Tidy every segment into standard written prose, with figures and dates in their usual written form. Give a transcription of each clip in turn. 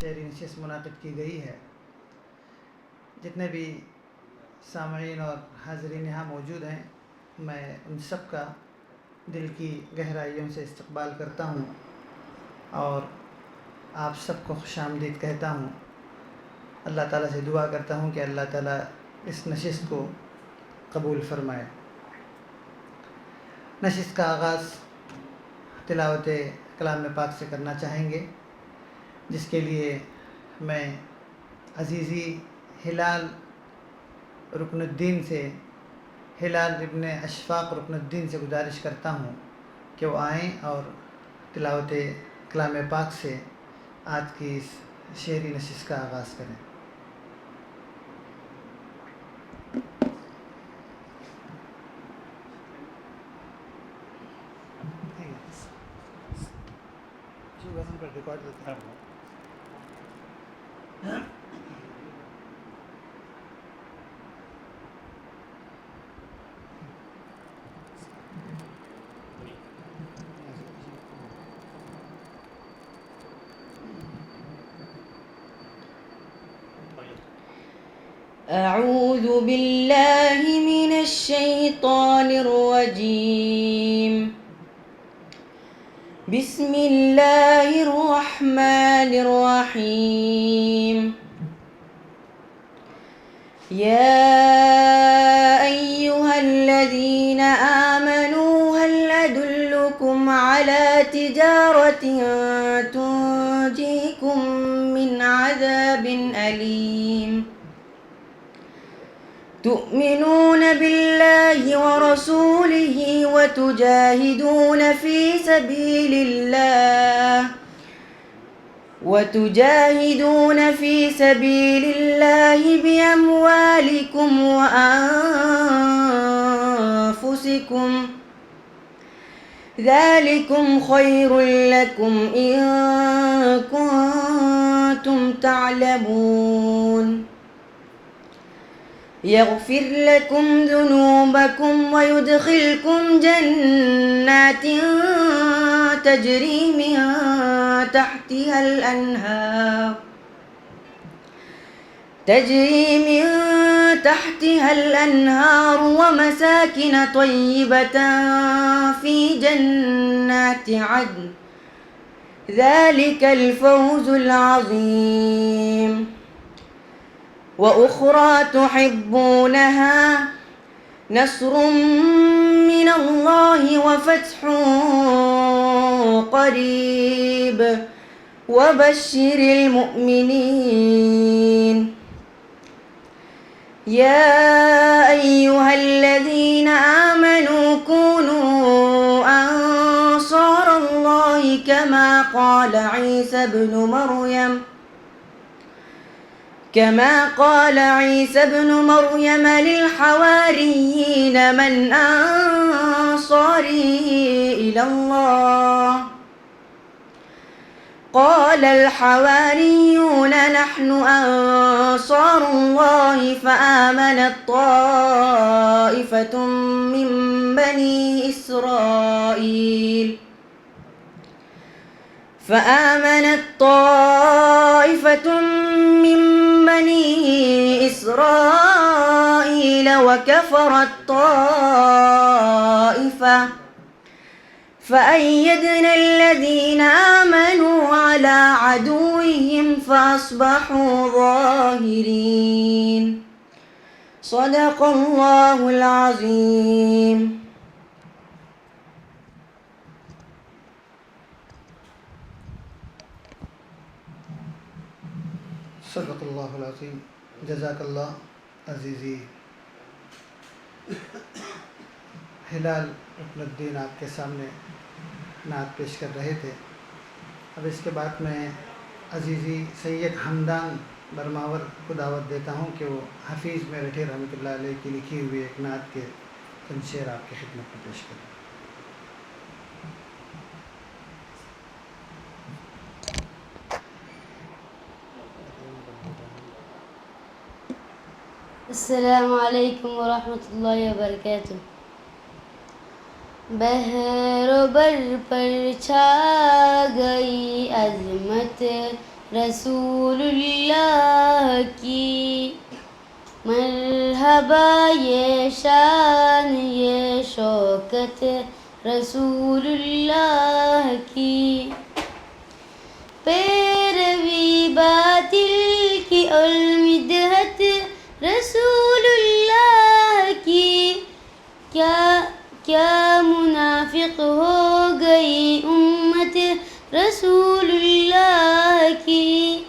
شعری نشست منعقد کی گئی ہے. جتنے بھی سامعین اور حاضرین یہاں موجود ہیں، میں ان سب کا دل کی گہرائیوں سے استقبال کرتا ہوں اور آپ سب کو خوش آمدید کہتا ہوں. اللہ تعالیٰ سے دعا کرتا ہوں کہ اللہ تعالیٰ اس نشست کو قبول فرمائے. نشست کا آغاز تلاوت کلام پاک سے کرنا چاہیں گے، جس کے لیے میں عزیزی ہلال رکن الدین سے، ہلال ابن اشفاق رکن الدین سے گزارش کرتا ہوں کہ وہ آئیں اور تلاوت کلام پاک سے آج کی اس شعری نشست کا آغاز کریں. أعوذ بالله من الشيطان الرجيم. بسم الله الرحمن الرحيم. يا أيها الذين آمنوا هل أدلكم على تجارة تنجيكم من عذاب أليم تؤمنون بالله ورسوله وتجاهدون في سبيل الله بأموالكم وأنفسكم، ذلكم خير لكم إن كنتم تعلمون. يغفر لكم ذنوبكم ويدخلكم جنات تجري من تحتها الأنهار ومساكن طيبة في جنات عدن، ذلك الفوز العظيم. وأخرى تحبونها، نصر من الله وفتح قريب، وبشر المؤمنين. يا أيها الذين آمنوا كونوا أنصار الله كما قال عيسى ابن مريم للحواريين من أنصاري إلى الله؟ قال الحواريون نحن أنصار الله. فآمنت طائفة من بني إسرائيل وكفرت طائفة، فأيدنا الذين آمنوا على عدوهم فأصبحوا ظاهرين. صدق الله العظيم. صدق اللہ العظیم. جزاک اللہ. عزیزی ہلال رکن الدین آپ کے سامنے نعت پیش کر رہے تھے. اب اس کے بعد میں عزیزی سید حمدان برماور کو دعوت دیتا ہوں کہ وہ حفیظ میرٹھی رحمۃ اللہ علیہ کی لکھی ہوئی ایک نعت کے چند شعر آپ کی خدمت میں پیش کریں. السلام علیکم ورحمۃ اللہ وبرکاتہ. بحر و بر پر چھا گئی عظمت رسول اللہ کی، مرحبا یہ شان یہ شوکت رسول اللہ کی، پیروی باطل کی اور مدحت رسول اللہ کی، کیا منافق ہو گئی امت رسول اللہ کی،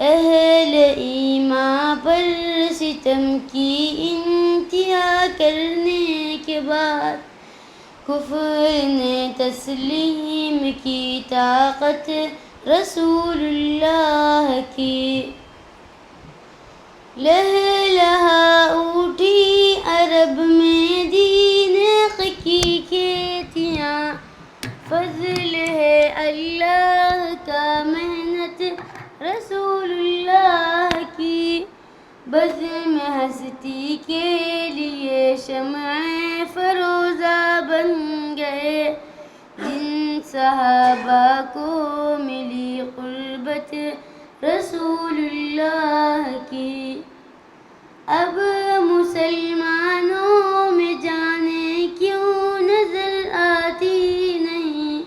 اہل ایمان پر ستم کی انتہا کرنے کے بعد کفر نے تسلیم کی طاقت رسول اللہ کی، لہلہا اٹھی عرب میں دین حق کی کھیتیاں، فضل ہے اللہ کا محنت رسول اللہ کی، بزم ہستی کے لیے شمع فروزہ بن گئے، جن صحابہ کو ملی قربت رسول اللہ کی، اب مسلمانوں میں جانے کیوں نظر آتی نہیں،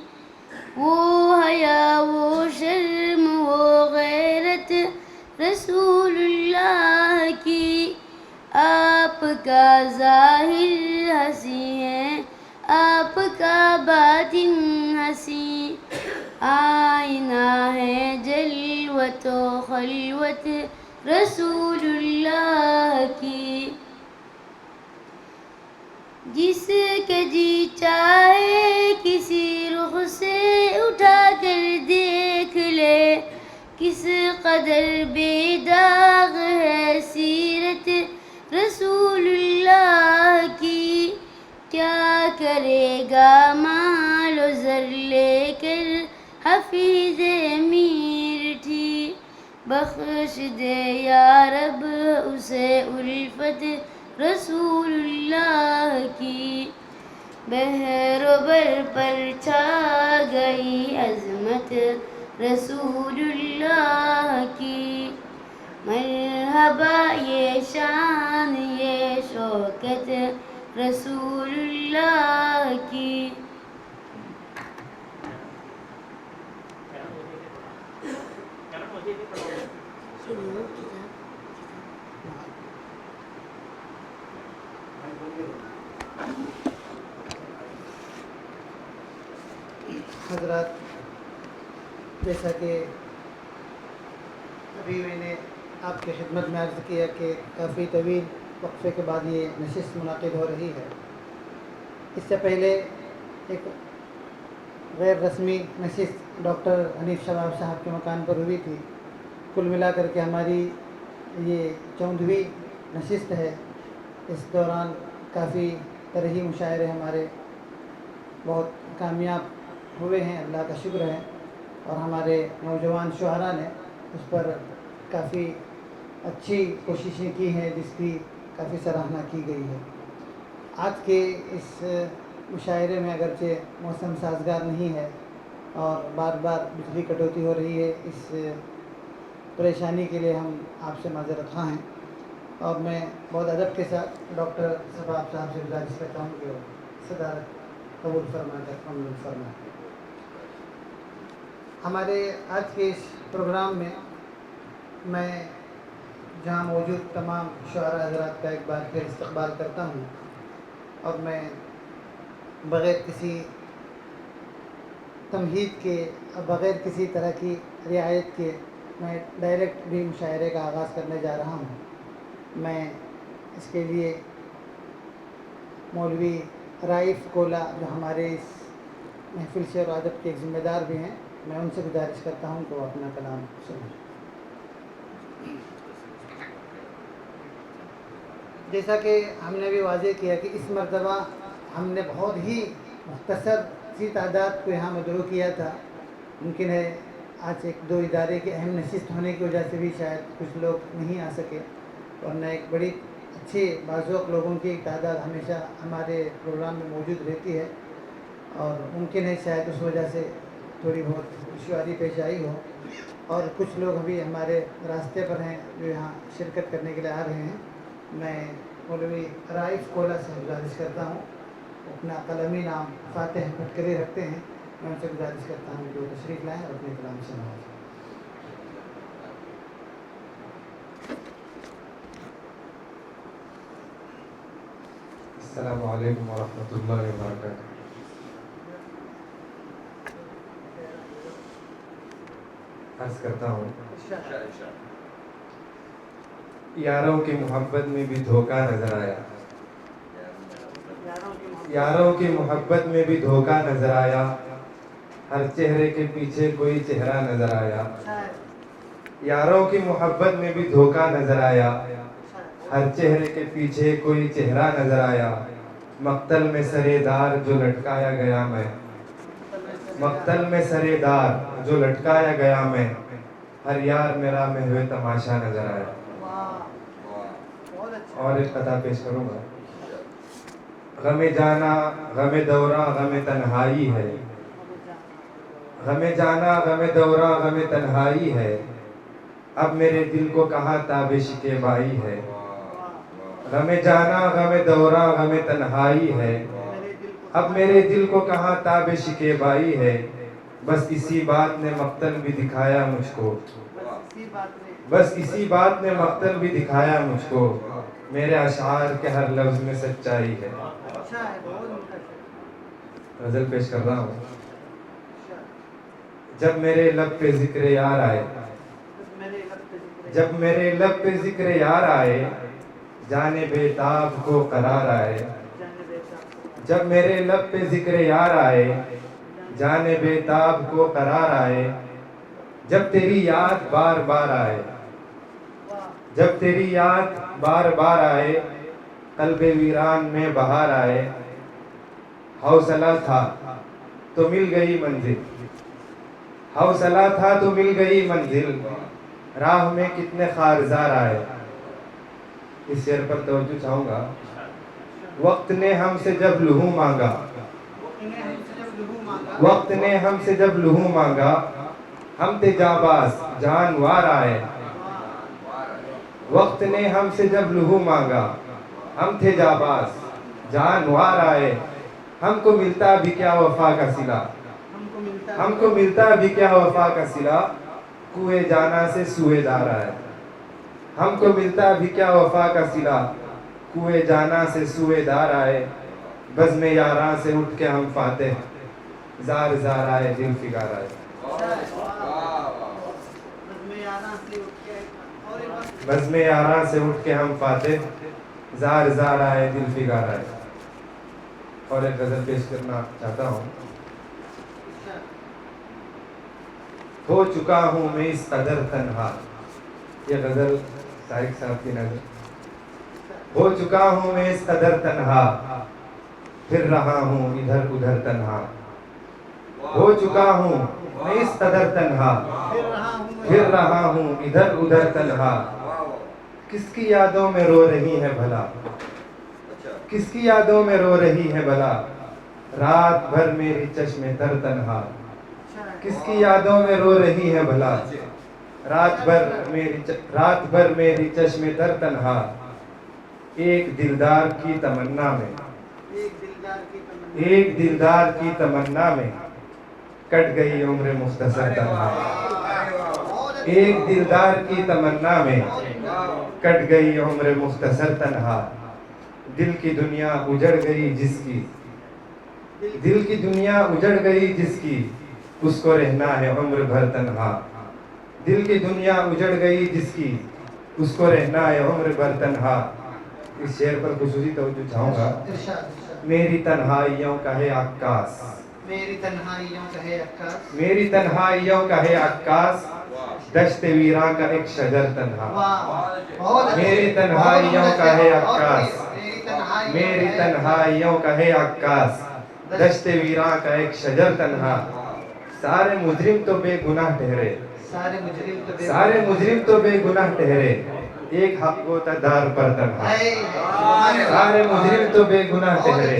وہ حیا وہ شرم وہ غیرت رسول اللہ کی، آپ کا ظاہر حسین ہے آپ کا باطن حسین، آئینہ ہے جلوت و خلوت رسول اللہ کی، جس کے جی چاہے کسی رخ سے اٹھا کر دیکھ لے، کس قدر بے داغ ہے سیرت رسول اللہ کی، کیا کرے گا مال و زر لے کر حفیظ میرٹھی، بخش دے یا رب اسے الفت رسول اللہ کی، بحر و بر پر چھا گئی عظمت رسول اللہ کی، مرحبا یہ شان یہ شوکت رسول اللہ کی۔ حضرات، جیسا کہ ابھی میں نے آپ کی خدمت میں عرض کیا کہ کافی طویل وقفے کے بعد یہ نشست منعقد ہو رہی ہے، اس سے پہلے ایک غیر رسمی نشست ڈاکٹر حنیف شباب صاحب کے مکان پر ہوئی تھی۔ کل ملا کر کے ہماری یہ 14ویں نشست ہے۔ اس دوران کافی طرحی مشاعرے ہمارے بہت کامیاب ہوئے ہیں، اللہ کا شکر ہے، اور ہمارے نوجوان شعراء نے اس پر کافی اچھی کوششیں کی ہیں، جس کی کافی سراہنا کی گئی ہے۔ آج کے اس مشاعرے میں اگرچہ موسم سازگار نہیں ہے اور بار بار بجلی کٹوتی ہو رہی ہے، اس پریشانی کے لیے ہم آپ سے معذرت خواہ ہیں، اور میں بہت ادب کے ساتھ ڈاکٹر شباب صاحب سے گزارش کرتا ہوں کہ وہ صدارت قبول فرما کر ممنون فرمائیں۔ ہمارے آج کے اس پروگرام میں میں جہاں موجود تمام شعراء حضرات کا ایک بار پھر استقبال کرتا ہوں، اور میں بغیر کسی تمہید کے بغیر کسی طرح کی رعایت کے میں ڈائریکٹ بھی مشاعرے کا آغاز کرنے جا رہا ہوں۔ میں اس کے لیے مولوی رائف کولا، جو ہمارے اس محفل شعر و ادب کے ایک ذمہ دار بھی ہیں، میں ان سے گزارش کرتا ہوں کہ وہ اپنا کلام سنیں۔ جیسا کہ ہم نے بھی واضح کیا کہ اس مرتبہ ہم نے بہت ہی مختصر سی تعداد کو یہاں مدعو کیا تھا، ممکن ہے آج ایک دو ادارے کی اہم نشست ہونے کی وجہ سے بھی شاید کچھ لوگ نہیں آ سکے، ورنہ ایک بڑی اچھے باذوق لوگوں کی ایک تعداد ہمیشہ ہمارے پروگرام میں موجود رہتی ہے۔ اور ممکن ہے شاید اس وجہ سے تھوڑی بہت دشواری پیش آئی ہو، اور کچھ لوگ ابھی ہمارے راستے پر ہیں جو یہاں شرکت کرنے کے لیے آ رہے ہیں۔ میں مولوی رائف کولا سے گزارش کرتا ہوں، اپنا قلمی نام فاتح پھٹکری رکھتے ہیں، میں ان سے گزارش کرتا ہوں کہ وہ تشریف لائیں اور اپنے کلام سنائیں۔ السلام علیکم ورحمۃ اللہ وبرکاتہ۔ عرض کرتا ہوں، یاروں کی محبت میں بھی دھوکہ نظر آیا، یاروں کی محبت میں بھی دھوکہ نظر آیا، ہر چہرے کے پیچھے کوئی چہرہ نظر آیا۔ یاروں کی محبت میں بھی دھوکہ نظر آیا، ہر چہرے کے پیچھے کوئی چہرہ نظر آیا۔ مقتل میں سرے دار جو لٹکایا گیا میں، مقتل میں سرے دار جو لٹکایا گیا میں، ہر یار میرا میں ہوئے تماشا نظر آیا۔ اور ایک قطعہ پیش کروں گا۔ غم جانا غم دورہ غم تنہائی ہے، غم جانا غم دورہ غم تنہائی ہے، اب میرے دل کو کہاں تاب شکیبائی ہے۔ غم جانا غم دورہ غم تنہائی ہے، اب میرے دل کو کہاں تاب شکیبائی ہے۔ بس اسی بات نے مقتل بھی دکھایا مجھ کو، بس اسی بات نے مقتل بھی دکھایا مجھ کو، میرے اشعار کے ہر لفظ میں سچائی ہے۔ غزل پیش کر رہا ہوں۔ جب میرے لب پہ ذکر یار آئے، جب میرے لب پہ ذکر یار آئے، جانے بے تاب کو قرار آئے۔ جب میرے لب پہ ذکر یار آئے، جانے بے تاب کو قرار آئے، جب تیری یاد بار بار آئے، جب تیری یاد بار بار آئے، قلب ویران میں بہار آئے۔ حوصلہ تھا تو مل گئی منزل، حوصلہ تھا تو مل گئی منزل، راہ میں کتنے خارزار آئے۔ اس شعر پر توجہ چاہوں گا۔ وقت نے ہم سے جب لہو مانگا، وقت نے ہم سے جب لہو مانگا، ہم تھے جانباز جانوار آئے۔ وقت نے ہم سے جب لہو مانگا، ہم تھے جانباز جانوار آئے۔ ہم کو ملتا بھی کیا وفا کا صلہ، ہم کو ملتا بھی کیا وفا کا صلہ، کوئے جانا سے سوئے دار آئے۔ ہم کو ملتا بھی کیا وفا کا صلہ، کوئے جانا سے سوئے دار آئے۔ بزم یاراں سے اٹھ کے ہم فاتح، زار زار آئے دل فگار آئے۔ بزم یاراں سے اٹھ کے ہم فاتح، زار زار آئے دل فگار آئے۔ اور ایک غزل پیش کرنا چاہتا ہوں۔ ہو چکا ہوں میں اس قدر تنہا، یہ غزل طارق صاحب کی نظر۔ ہو چکا ہوں میں اس قدر تنہا، پھر رہا ہوں ادھر ادھر تنہا۔ ہو چکا ہوں میں اس قدر تنہا، پھر رہا ہوں ادھر ادھر تنہا۔ کس کی یادوں میں رو رہی ہے بھلا، کس کی یادوں میں رو رہی ہے بھلا، رات بھر میری چشم تر تنہا۔ کس کی یادوں میں رو رہی ہے بھلا، رات بھر میری چشم تر تنہا۔ ایک دلدار کی تمنا میں، ایک دلدار کی تمنا میں، کٹ گئی عمر مختصر تنہا۔ ایک دلدار کی تمنا میں، کٹ گئی عمر مختصر تنہا۔ دل کی دنیا اجڑ گئی جس کی، دل کی دنیا اجڑ گئی جس کی، اس کو رہنا ہے عمر بھر تنہا۔ دل کی دنیا اجڑ گئی جس کی، اس کو رہنا ہے عمر بھر تنہا۔ اس شعر پر خصوصی توجہ چاہوں گا۔ میری تنہائیوں کا ہے عکاس، میری تنہائیوں کا ہے عکاس، میری تنہائیوں کا ہے عکاس، دشت ویراں کا ایک شجر تنہا۔ میری تنہائیوں کا ہے عکاس، میری تنہائیوں کا ہے عکاس، دشت ویراں کا ایک شجر تنہا۔ سارے مجرم تو بے گناہ ٹھہرے، سارے مجرم تو بے گناہ ٹھہرے، ایک حق گوتہ دار پر تنہا۔ سارے مجرم تو بے گناہ ٹھہرے،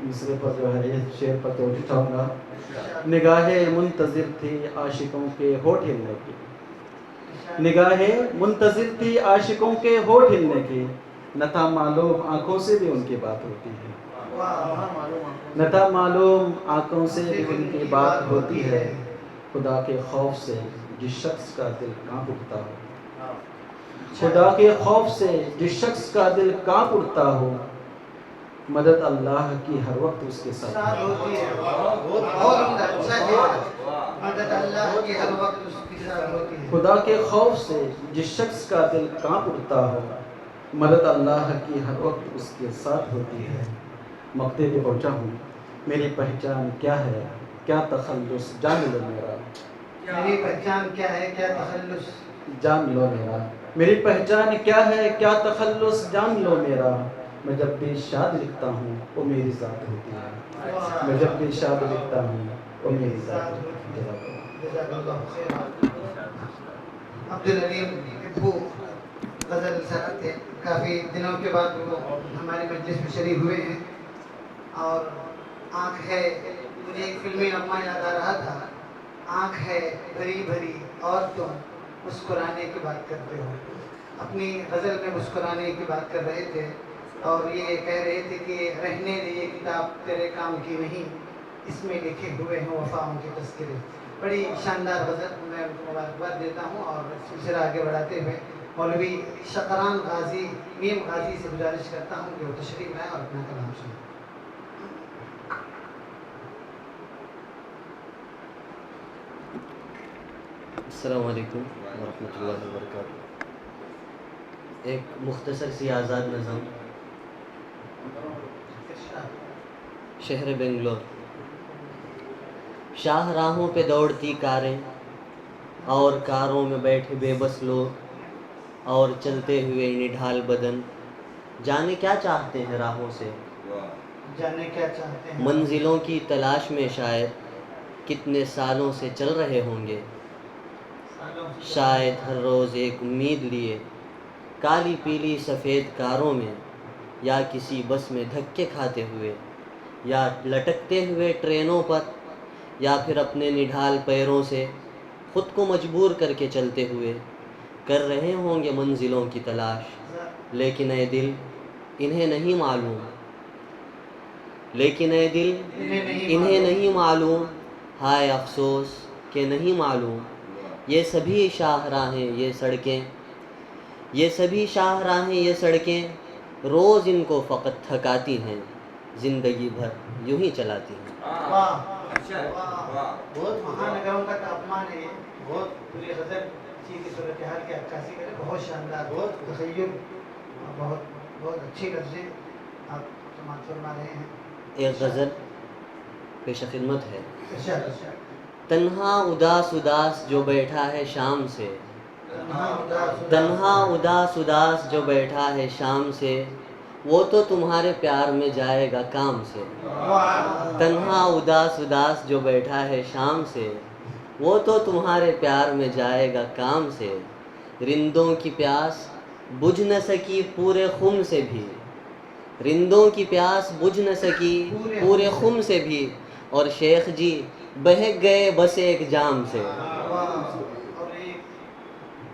مصرے پر جو ہے اس شعر پر توجہ چاہوں گا. نگاہیں منتظر تھی عاشقوں کے ہونٹ ہلنے کی, نگاہیں منتظر تھی عاشقوں کے ہونٹ ہلنے کی, نہ تھا معلوم آنکھوں سے بھی ان کی بات ہوتی ہے, نہ تھا معلوم آنکھوں سے بھی ان کی بات ہوتی ہے. خدا کے خوف سے جس شخص کا دل کانپ اٹھتا ہو, خدا کے خوف سے جس شخص کا دل کانپ اٹھتا ہو, مدد اللہ کی ہر وقت اس کے ساتھ ہوتی ہے. بہت اچھا ہے. مدد اللہ کی ہر وقت اس کے ساتھ ہوتی ہے. خدا کے خوف سے جس شخص کا دل کانپ اٹھتا ہو, مدد اللہ کی ہر وقت اس کے ساتھ ہوتی ہے. مقتے پہ پہنچا ہوں, میری پہچان کیا ہے کیا تخلص جان لو میرا, میری پہچان کیا ہے کیا تخلص جان لو میرا, میری پہچان کیا ہے کیا تخلص جان لو میرا. میں جب بھی شاد لکھتا ہوں وہ میری ذات ہوتی ہے, میں جب بھی شاد لکھتا ہوں وہ میری ذات ہوتی ہے. جزاک اللہ خیر. عبدالعلیم ابو غزل سرات تھے, کافی دنوں کے بعد وہ ہماری مجلس میں شریک ہوئے ہیں. اور آنکھ ہے, مجھے ایک فلمی نغمہ یاد آ رہا تھا, آنکھ ہے بھری بھری اور تم مسکرانے کی بات کرتے ہو. اپنی غزل میں مسکرانے کی بات کر رہے تھے اور یہ کہہ رہے تھے کہ رہنے دے یہ کتاب تیرے کام کی نہیں, اس میں لکھے ہوئے ہیں وفاؤں کے تذکرے. بڑی شاندار غزل, میں ان کو مبارکباد دیتا ہوں. اور سلسلہ آگے بڑھاتے ہوئے مولوی شقران غازی میم غازی سے گزارش کرتا ہوں کہ وہ تشریف لائیں اور اپنا کلام سنیں. السلام علیکم ورحمۃ اللہ وبرکاتہ. ایک مختصر سی آزاد نظم. شہر بنگلور. شاہ راہوں پہ دوڑتی کاریں اور کاروں میں بیٹھے بے بس لوگ, اور چلتے ہوئے نڈھال بدن, جانے کیا چاہتے ہیں راہوں سے, جانے کیا چاہتے ہیں منزلوں کی تلاش میں شاید کتنے سالوں سے چل رہے ہوں گے. شاید ہر روز ایک امید لیے کالی پیلی سفید کاروں میں, یا کسی بس میں دھکے کھاتے ہوئے, یا لٹکتے ہوئے ٹرینوں پر, یا پھر اپنے نڈھال پیروں سے خود کو مجبور کر کے چلتے ہوئے کر رہے ہوں گے منزلوں کی تلاش. لیکن اے دل انہیں نہیں معلوم, لیکن اے دل انہیں نہیں معلوم, ہائے افسوس کہ نہیں معلوم. یہ سبھی شاہراہیں یہ سڑکیں, یہ سبھی شاہراہیں یہ سڑکیں روز ان کو فقط تھکاتی ہیں, زندگی بھر یوں ہی چلاتی ہیں. بہت مہانگروں کا تاپمان ہے یہ. بہت پوری غزل اسی کی صورتحال کی عکاسی کرے. بہت شاندار, بہت تخیل, بہت بہت اچھی غزلیں آپ سماعت فرما رہے ہیں. ایک غزل پیش خدمت ہے. ارشاد. تنہا اداس اداس جو بیٹھا ہے شام سے, تنہا اداس اداس جو بیٹھا ہے شام سے, وہ تو تمہارے پیار میں جائے گا کام سے. تنہا اداس اداس جو بیٹھا ہے شام سے, وہ تو تمہارے پیار میں جائے گا کام سے. رندوں کی پیاس بجھ نہ سکی پورے خم سے بھی, رندوں کی پیاس بجھ نہ سکی پورے خم سے بھی, اور شیخ جی بہک گئے بس ایک جام سے.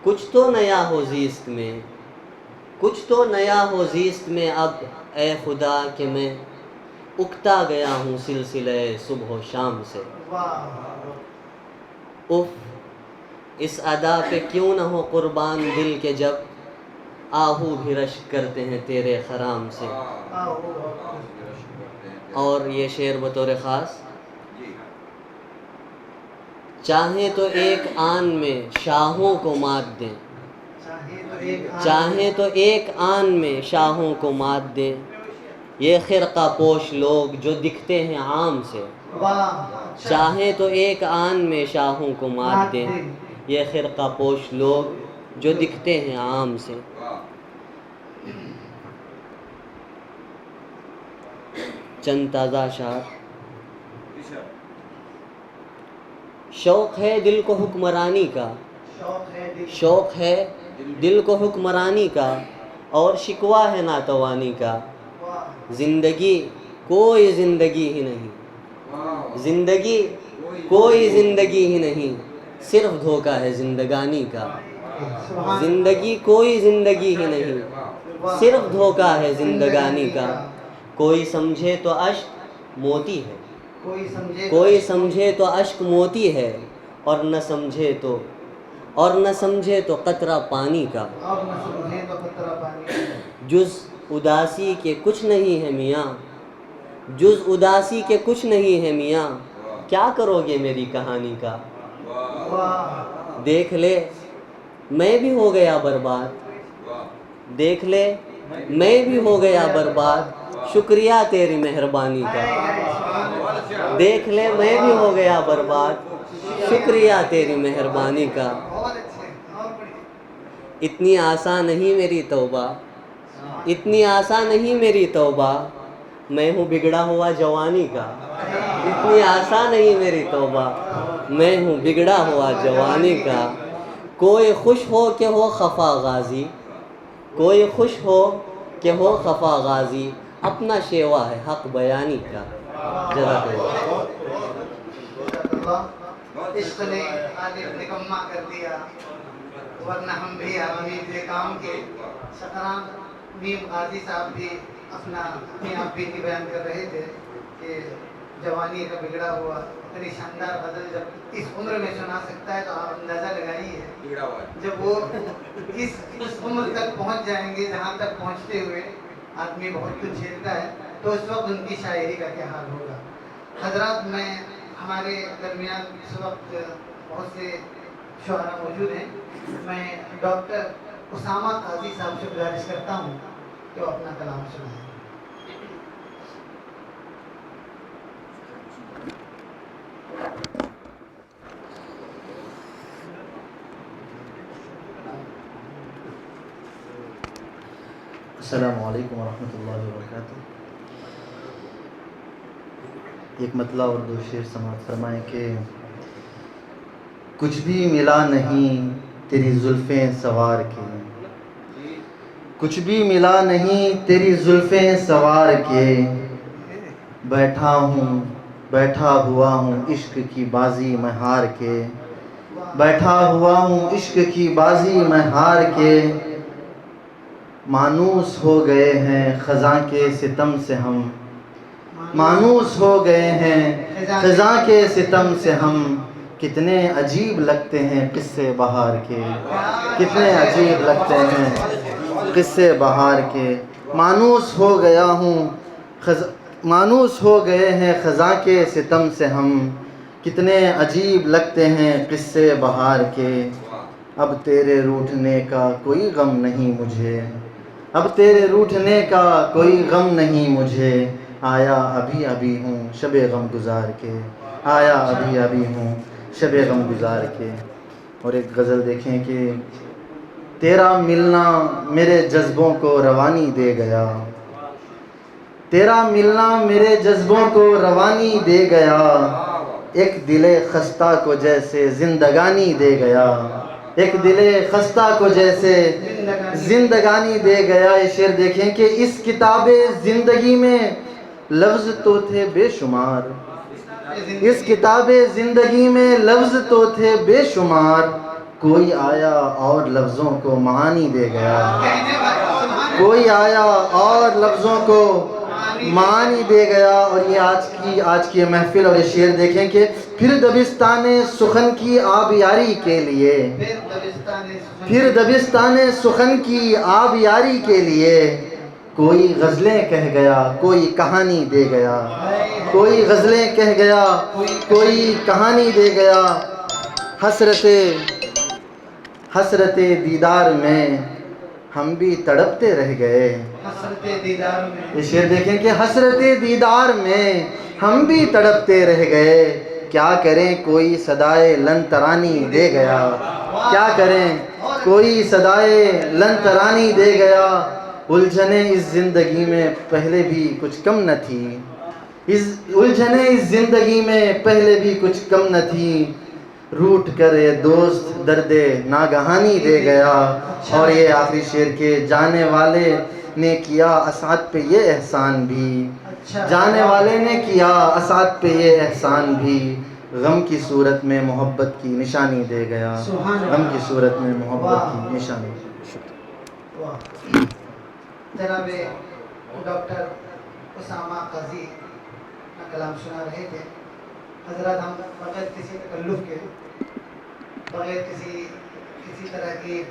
کچھ تو نیا ہو زیست میں, کچھ تو نیا ہو زیست میں اب اے خدا کہ میں اکتا گیا ہوں سلسلہ صبح و شام سے. اف اس ادا پہ کیوں نہ ہو قربان دل کے جب آہو بھی رشک کرتے ہیں تیرے خرام سے. اور یہ شعر بطور خاص. چاہیں تو ایک آن میں شاہوں کو مات دیں, چاہیں تو ایک آن میں شاہوں کو مات دیں, یہ خرقہ پوش لوگ جو دکھتے ہیں عام سے. چاہیں تو ایک آن میں شاہوں کو مات دیں, یہ خرقہ پوش لوگ جو دکھتے ہیں عام سے. چند تازہ اشعار. شوق ہے دل کو حکمرانی کا, شوق ہے دل کو حکمرانی کا, اور شکوہ ہے ناتوانی کا. زندگی کوئی زندگی ہی نہیں، زندگی کوئی زندگی ہی نہیں، صرف دھوکا ہے زندگانی کا، زندگی کوئی زندگی ہی نہیں، صرف دھوکا ہے زندگانی کا، کوئی سمجھے تو اشک موتی ہے، کوئی سمجھے تو اشک موتی ہے، اور نہ سمجھے تو قطرہ پانی کا، جز اداسی کے کچھ نہیں ہے میاں، جز اداسی کے کچھ نہیں ہے میاں، کیا کرو گے میری کہانی کا؟ دیکھ لے میں بھی ہو گیا برباد، دیکھ لے میں بھی ہو گیا برباد، شکریہ تیری مہربانی کا، دیکھ لے میں بھی ہو گیا برباد، شکریہ تیری مہربانی کا، اتنی آسان نہیں میری توبہ، اتنی آسان نہیں میری توبہ، میں ہوں بگڑا ہوا جوانی کا، اتنی آسان نہیں میری توبہ، میں ہوں بگڑا ہوا جوانی کا، کوئی خوش ہو کہ ہو خفا غازی، کوئی خوش ہو کہ ہو خفا غازی، اپنا شیوا ہے حق بیانی کا۔ جزاک اللہ۔ عشق نے عالم نکما کر دیا، ورنہ ہم بھی آدمی بے کام کے۔ شکران میم غازی صاحب بھی اپنی آپ بیتی بیان کر رہے تھے کہ جوانی کا بگڑا ہوا، اتنی شاندار غزل جب اس عمر میں سنا سکتا ہے تو آپ اندازہ لگائیے جب وہ اس عمر تک پہنچ جائیں گے جہاں تک پہنچتے ہوئے آدمی بہت کچھ جھیلتا ہے، تو اس وقت ان کی شاعری کا کیا حال ہوگا۔ حضرات، میں ہمارے درمیان اس وقت بہت سے شعراء موجود ہیں، میں ڈاکٹر اسامہ قاضی صاحب سے گزارش کرتا ہوں کہ وہ اپنا کلام سنائیں۔ السلام علیکم ورحمۃ اللہ وبرکاتہ۔ ایک مطلع اور دو شعر سماعت فرمائیں کہ کچھ بھی ملا نہیں تیری زلفیں سوار کے، کچھ بھی ملا نہیں تیری زلفیں سوار کے، بیٹھا ہوا ہوں عشق کی بازی میں ہار کے، بیٹھا ہوا ہوں عشق کی بازی میں ہار کے، مانوس ہو گئے ہیں خزاں کے ستم سے ہم، مانوس ہو گئے ہیں خزاں کے ستم سے ہم، کتنے عجیب لگتے ہیں قصے بہار کے، کتنے عجیب لگتے ہیں قصے بہار کے، مانوس ہو گئے ہیں خزاں کے ستم سے ہم، کتنے عجیب لگتے ہیں قصے بہار کے، اب تیرے روٹھنے کا کوئی غم نہیں مجھے، اب تیرے روٹھنے کا کوئی غم نہیں مجھے، آیا ابھی ابھی ہوں شب غم گزار کے، آیا ابھی ابھی ہوں شب غم گزار کے۔ اور ایک غزل دیکھیں کہ تیرا ملنا میرے جذبوں کو روانی دے گیا، تیرا ملنا میرے جذبوں کو روانی دے گیا، ایک دل خستہ کو جیسے زندگانی دے گیا، ایک دل خستہ کو جیسے زندگانی دے گیا۔ یہ شعر دیکھیں کہ اس کتاب زندگی میں لفظ تو تھے بے شمار، اس کتاب زندگی میں لفظ تو تھے بے شمار، کوئی آیا اور لفظوں کو معانی دے گیا، کوئی آیا اور لفظوں کو معانی دے گیا۔ اور یہ آج کی محفل اور یہ شعر دیکھیں کہ پھر دبستان سخن کی آبیاری کے لیے، پھر دبستان سخن کی آبیاری کے لیے، کوئی غزلیں کہہ گیا کوئی کہانی دے گیا، کوئی غزلیں کہہ گیا کوئی کہانی دے گیا، حسرت دیدار میں ہم بھی تڑپتے رہ گئے۔ یہ شعر دیکھیں کہ حسرت دیدار میں ہم بھی تڑپتے رہ گئے، کیا کریں کوئی صدائے لن ترانی دے گیا، کیا کریں کوئی صدائے لن ترانی دے گیا، الجھنیں اس زندگی میں پہلے بھی کچھ کم نہ تھی، الجھنیں اس زندگی میں پہلے بھی کچھ کم نہ تھی، روٹ کر یہ دوست درد ناگہانی دے گیا۔ اور یہ آخری شعر کے جانے والے نے کیا اسعد پہ یہ احسان بھی، اچھا جانے والے نے کیا اسعد پہ یہ احسان بھی، غم کی صورت میں محبت کی نشانی دے گیا، سبحان غم کی اللہ۔ صورت میں محبت واہ۔ کی نشانی۔ واہ۔ جناب ڈاکٹر اسامہ قاضی کا کلام سنا رہے تھے۔ حضرات ہم بغیر کسی تکلف کے، بغیر کسی طرح کی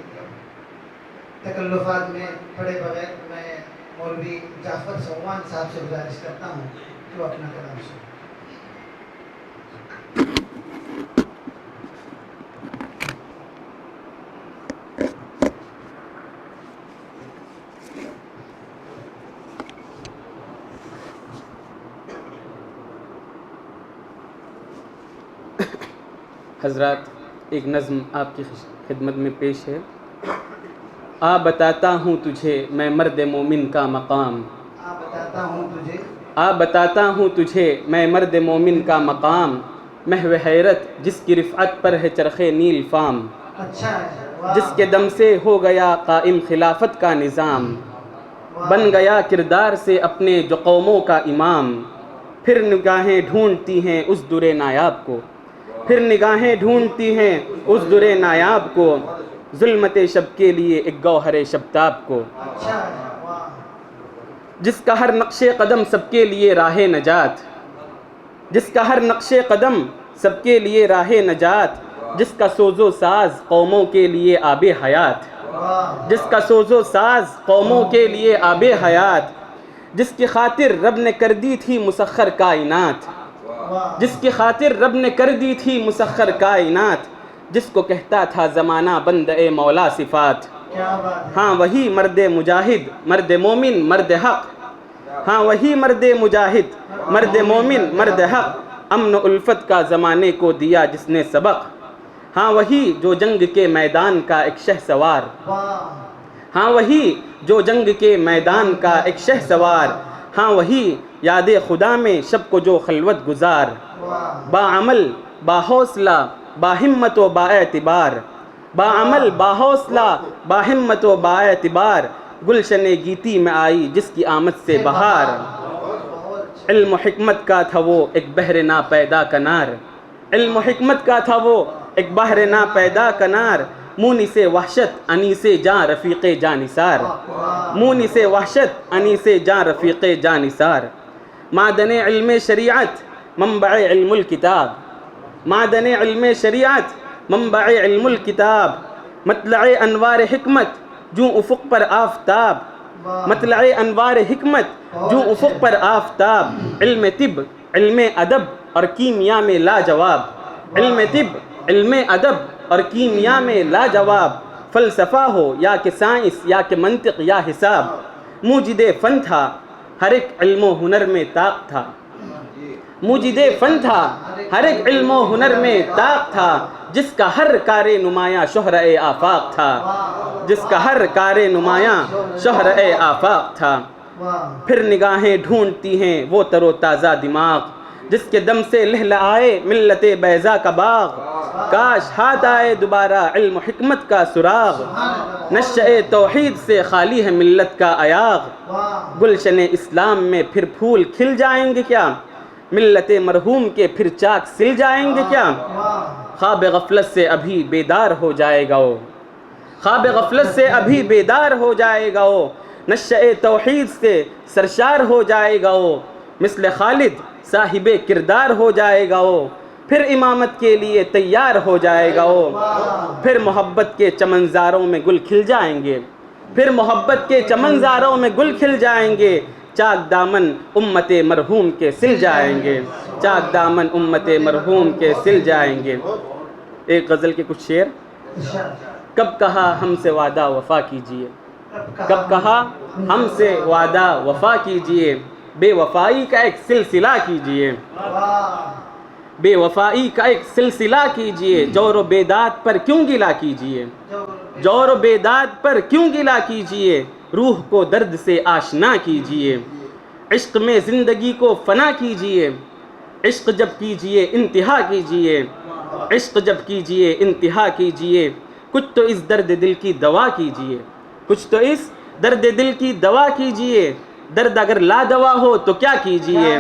تکلفات میں پڑے بغیر میں مولوی جعفر سعوان صاحب سے گزارش کرتا ہوں کہ وہ اپنا کلام سنیں۔ حضرات، ایک نظم آپ کی خدمت میں پیش ہے۔ آ بتاتا ہوں تجھے میں مرد مومن کا مقام، آ بتاتا ہوں تجھے میں مرد مومن کا مقام، محو حیرت جس کی رفعت پر ہے چرخ نیل فام، جس کے دم سے ہو گیا قائم خلافت کا نظام، بن گیا کردار سے اپنے جو قوموں کا امام، پھر نگاہیں ڈھونڈتی ہیں اس در نایاب کو، پھر نگاہیں ڈھونڈتی ہیں اس در نایاب کو، ظلمت شب کے لیے ایک گوہر شبتاب کو، جس کا ہر نقش قدم سب کے لیے راہ نجات، جس کا ہر نقش قدم سب کے لیے راہ نجات، جس کا سوز و ساز قوموں کے لیے آب حیات، جس کا سوز و ساز قوموں کے لیے آب حیات، جس کی خاطر رب نے کر دی تھی مسخر کائنات، جس کی خاطر رب نے کر دی تھی مسخر کائنات، جس کو کہتا تھا زمانہ بند اے مولا صفات، ہاں وہی مرد مجاہد مرد مومن مرد حق، ہاں وہی مرد مجاہد مرد مومن مرد حق، امن و الفت کا زمانے کو دیا جس نے سبق، ہاں وہی جو جنگ کے میدان کا ایک شہ سوار، ہاں وہی جو جنگ کے میدان کا ایک شہ سوار، ہاں وہی یاد خدا میں شب کو جو خلوت گزار، باعمل باحوصلہ باہمت و با اعتبار، باعمل باحوصلہ باہمت و با اعتبار، گلشن گیتی میں آئی جس کی آمد سے بہار، علم و حکمت کا تھا وہ ایک بحر ناپیدا کنار، علم و حکمت کا تھا وہ ایک بحر ناپیدا کنار، مونس وحشت انیس جاں رفیق جانثار، مونس وحشت انیس جاں رفیق جانثار، معدن علم شریعت منبع علم الکتاب، معدن علم شریعت منبع علم الکتاب، مطلع انوار حکمت جو افق پر آفتاب، مطلع انوار حکمت جو افق پر آفتاب، علم طب علم ادب اور کیمیا میں لاجواب، علم طب علم ادب اور کیمیا میں لاجواب، فلسفہ ہو یا کہ سائنس یا کہ منطق یا حساب، موجد فن تھا ہر ایک علم و ہنر میں طاق تھا، موجد فن تھا ہر ایک علم و ہنر میں طاق تھا، جس کا ہر کار نمایاں شہرہ آفاق تھا، جس کا ہر کار نمایاں شہرہ آفاق تھا، پھر نگاہیں ڈھونڈتی ہیں وہ تر و تازہ دماغ، جس کے دم سے لہلائے ملت بیضا کا باغ، کاش ہاتھ آئے دوبارہ علم و حکمت کا سراغ، نشأ توحید سے خالی ہے ملت کا ایاغ، گلشن اسلام میں پھر پھول کھل جائیں گے کیا، ملت مرحوم کے پھر چاک سل جائیں گے کیا، خواب غفلت سے ابھی بیدار ہو جائے گا وہ، خواب غفلت سے ابھی بیدار ہو جائے گا وہ، نشأ توحید سے سرشار ہو جائے گا وہ، مثل خالد صاحب کردار ہو جائے گا وہ، پھر امامت کے لیے تیار ہو جائے گا وہ، پھر محبت کے چمنزاروں میں گل کھل جائیں گے، پھر محبت کے چمنزاروں میں گل کھل جائیں گے، چاک دامن امت مرحوم کے سل جائیں گے، چاک دامن امت مرحوم کے سل جائیں گے۔ ایک غزل کے کچھ شعر۔ کب کہا ہم سے وعدہ وفا کیجئے، کب کہا ہم سے وعدہ وفا کیجئے، بے وفائی کا ایک سلسلہ کیجئے، بے وفائی کا ایک سلسلہ کیجئے، جور و بیداد پر کیوں گلہ کیجئے، جور و بیداد پر کیوں گلہ کیجئے، روح کو درد سے آشنا کیجئے، عشق میں زندگی کو فنا کیجئے، عشق جب کیجئے انتہا کیجئے، عشق جب کیجئے انتہا کیجئے، کچھ تو اس درد دل کی دوا کیجئے، کچھ تو اس درد دل کی دوا کیجئے، درد اگر لا دوا ہو تو کیا کیجئے،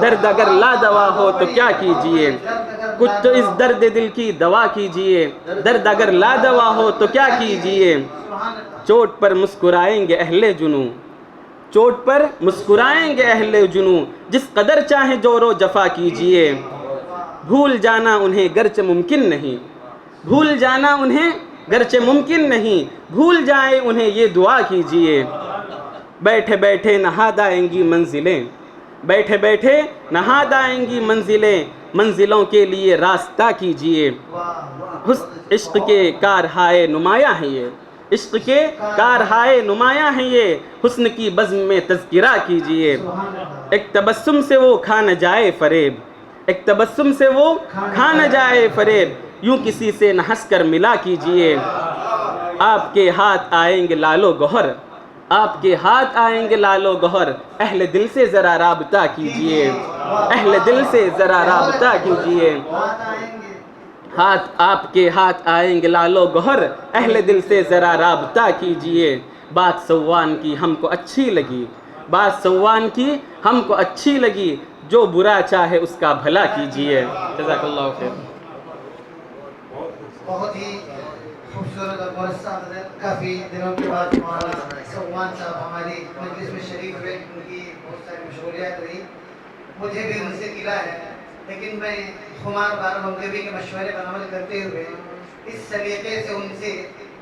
درد اگر لا دوا ہو تو کیا کیجئے، کچھ تو اس درد دل کی دوا کیجئے، درد اگر لا دوا ہو تو کیا کیجئے، چوٹ پر مسکرائیں گے اہل جنوں، چوٹ پر مسکرائیں گے اہل جنوں، جس قدر چاہیں جور و جفا کیجئے، بھول جانا انہیں گرچہ ممکن نہیں، بھول جانا انہیں گرچہ ممکن نہیں، بھول جائیں انہیں یہ دعا کیجئے، بیٹھے بیٹھے نہاد آئیں گی منزلیں، بیٹھے بیٹھے نہاد آئیں گی منزلیں، منزلوں کے لیے راستہ کیجئے، عشق کے کارہائے نمایاں ہیں یہ، عشق کے کارہائے نمایاں ہیں یہ، حسن کی بزم میں تذکرہ کیجئے، ایک تبسم سے وہ کھا نہ جائے فریب، ایک تبسم سے وہ کھا نہ جائے فریب، یوں کسی سے نہ ہنس کر ملا کیجئے، آپ کے ہاتھ آئیں گے لال و گوہر، آپ کے ہاتھ آئیں گے لال و گوہر، اہل دل سے ذرا رابطہ کیجئے، اہل دل سے ذرا رابطہ کیجئے، ہاتھ آپ کے ہاتھ آئیں گے لال و گوہر، اہل دل سے ذرا رابطہ کیجئے، بات سوان کی ہم کو اچھی لگی، بات سوان کی ہم کو اچھی لگی، جو برا چاہے اس کا بھلا کیجئے۔ جزاک اللہ خیر۔ بہت ہی خوبصورت اور مؤثر، کافی دنوں کے بعد مولانا سوان صاحب ہماری مجلس میں شریک ہوئے، ان کی بہت ساری مشغولیات رہی، مجھے بھی ان سے گلہ ہے، لیکن میں خمار بارہ کبھی کے مشورے پر عمل کرتے ہوئے اس سلیقے سے ان سے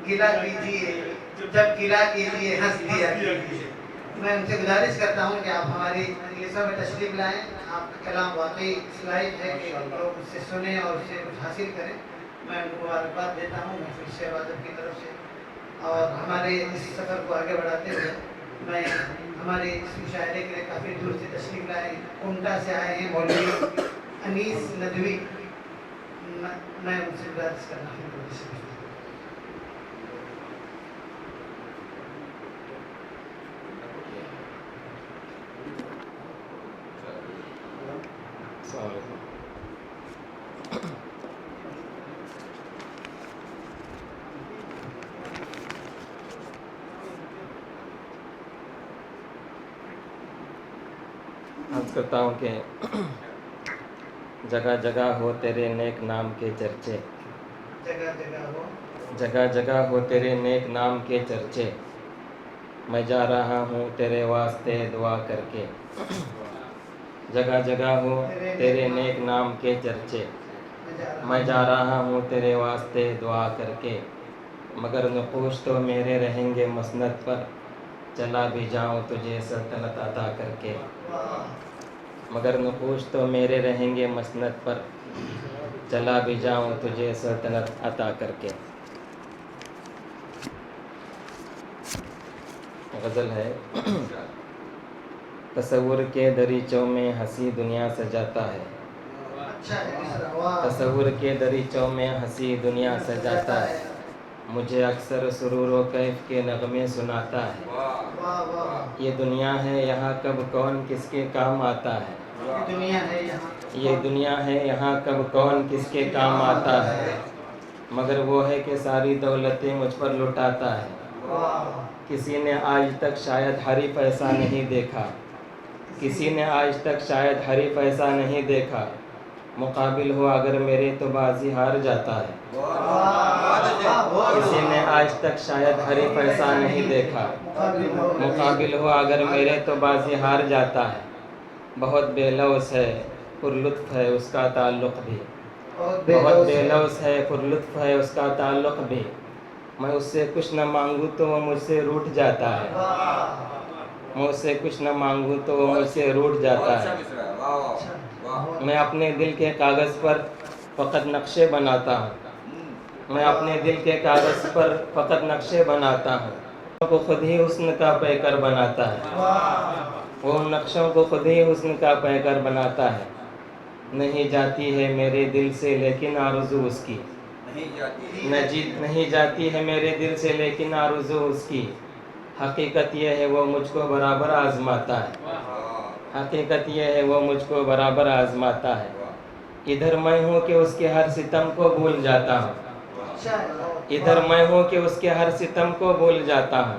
گلہ کیجیے، جب گلہ کیجیے ہنس دیا کیجیے۔ میں ان سے گزارش کرتا ہوں کہ آپ ہماری مجلسوں میں تشریف لائیں، آپ کا کلام واقعی صلاحیت ہے کہ لوگ اس سے سنیں اور اس سے کچھ حاصل کریں۔ میں ان کو مبارکباد دیتا ہوں محفل شہباز ادب کی طرف سے، اور ہمارے اس سفر کو آگے بڑھاتے ہوئے میں ہمارے اس مشاعرے کے لیے کافی دور سے تشریف لائے، کوئٹہ سے آئے ہیں مولوی انیس ندوی، میں ان سے گزارش کرنا ہوں۔ عرض کرتا ہوں کہ جگہ جگہ ہو تیرے نیک نام کے چرچے، جگہ جگہ ہو تیرے نیک نام کے چرچے، میں جا رہا ہوں تیرے واسطے دعا کر کے، جگہ جگہ ہو تیرے نیک نام کے چرچے، میں جا رہا ہوں تیرے واسطے دعا کر کے، مگر نقوش تو میرے رہیں گے مسند پر، چلا بھی جاؤں تجھے سلطنت عطا کر کے، مگر نقوش تو میرے رہیں گے مسند پر، چلا بھی جاؤں تجھے سلطنت عطا کر کے۔ غزل ہے، تصور کے دریچوں میں ہنسی دنیا سجاتا ہے، تصور کے دریچوں میں ہنسی دنیا سجاتا ہے، مجھے اکثر سرور و کیف کے نغمے سناتا ہے، یہ دنیا ہے یہاں کب کون کس کے کام آتا ہے، یہ دنیا ہے یہاں کب کون کس کے کام آتا ہے، مگر وہ ہے کہ ساری دولتیں مجھ پر لٹاتا ہے، کسی نے آج تک شاید حریف ایسا نہیں دیکھا، کسی نے آج تک شاید حریف ایسا نہیں دیکھا، مقابل ہو اگر میرے تو بازی ہار جاتا ہے، کسی نے آج تک شاید حریف ایسا نہیں دیکھا، مقابل ہو اگر میرے تو بازی ہار جاتا ہے، بہت بے لوث ہے پر لطف ہے اس کا تعلق بھی، بہت بے لوث ہے پر لطف ہے اس کا تعلق بھی، میں اس سے کچھ نہ مانگوں تو وہ مجھ سے روٹھ جاتا ہے، میں اس سے کچھ نہ مانگوں تو وہ مجھ سے روٹھ جاتا ہے، میں اپنے دل کے کاغذ پر فقط نقشے بناتا ہوں، میں اپنے دل کے کاغذ پر فقط نقشے بناتا ہوں، کو خود ہی حسن کا پیکر بناتا ہے، وہ ان نقشوں کو خود ہی حسن کا پیکر بناتا ہے، نہیں جاتی ہے میرے دل سے لیکن آرزو اس کی، نہیں جاتی ہے میرے دل سے لیکن آرزو اس کی، حقیقت یہ ہے وہ مجھ کو برابر آزماتا ہے، حقیقت یہ ہے وہ مجھ کو برابر آزماتا ہے، ادھر میں ہوں کہ اس کے ہر ستم کو بھول جاتا ہوں، ادھر میں ہوں کہ اس کے ہر ستم کو بھول جاتا ہوں،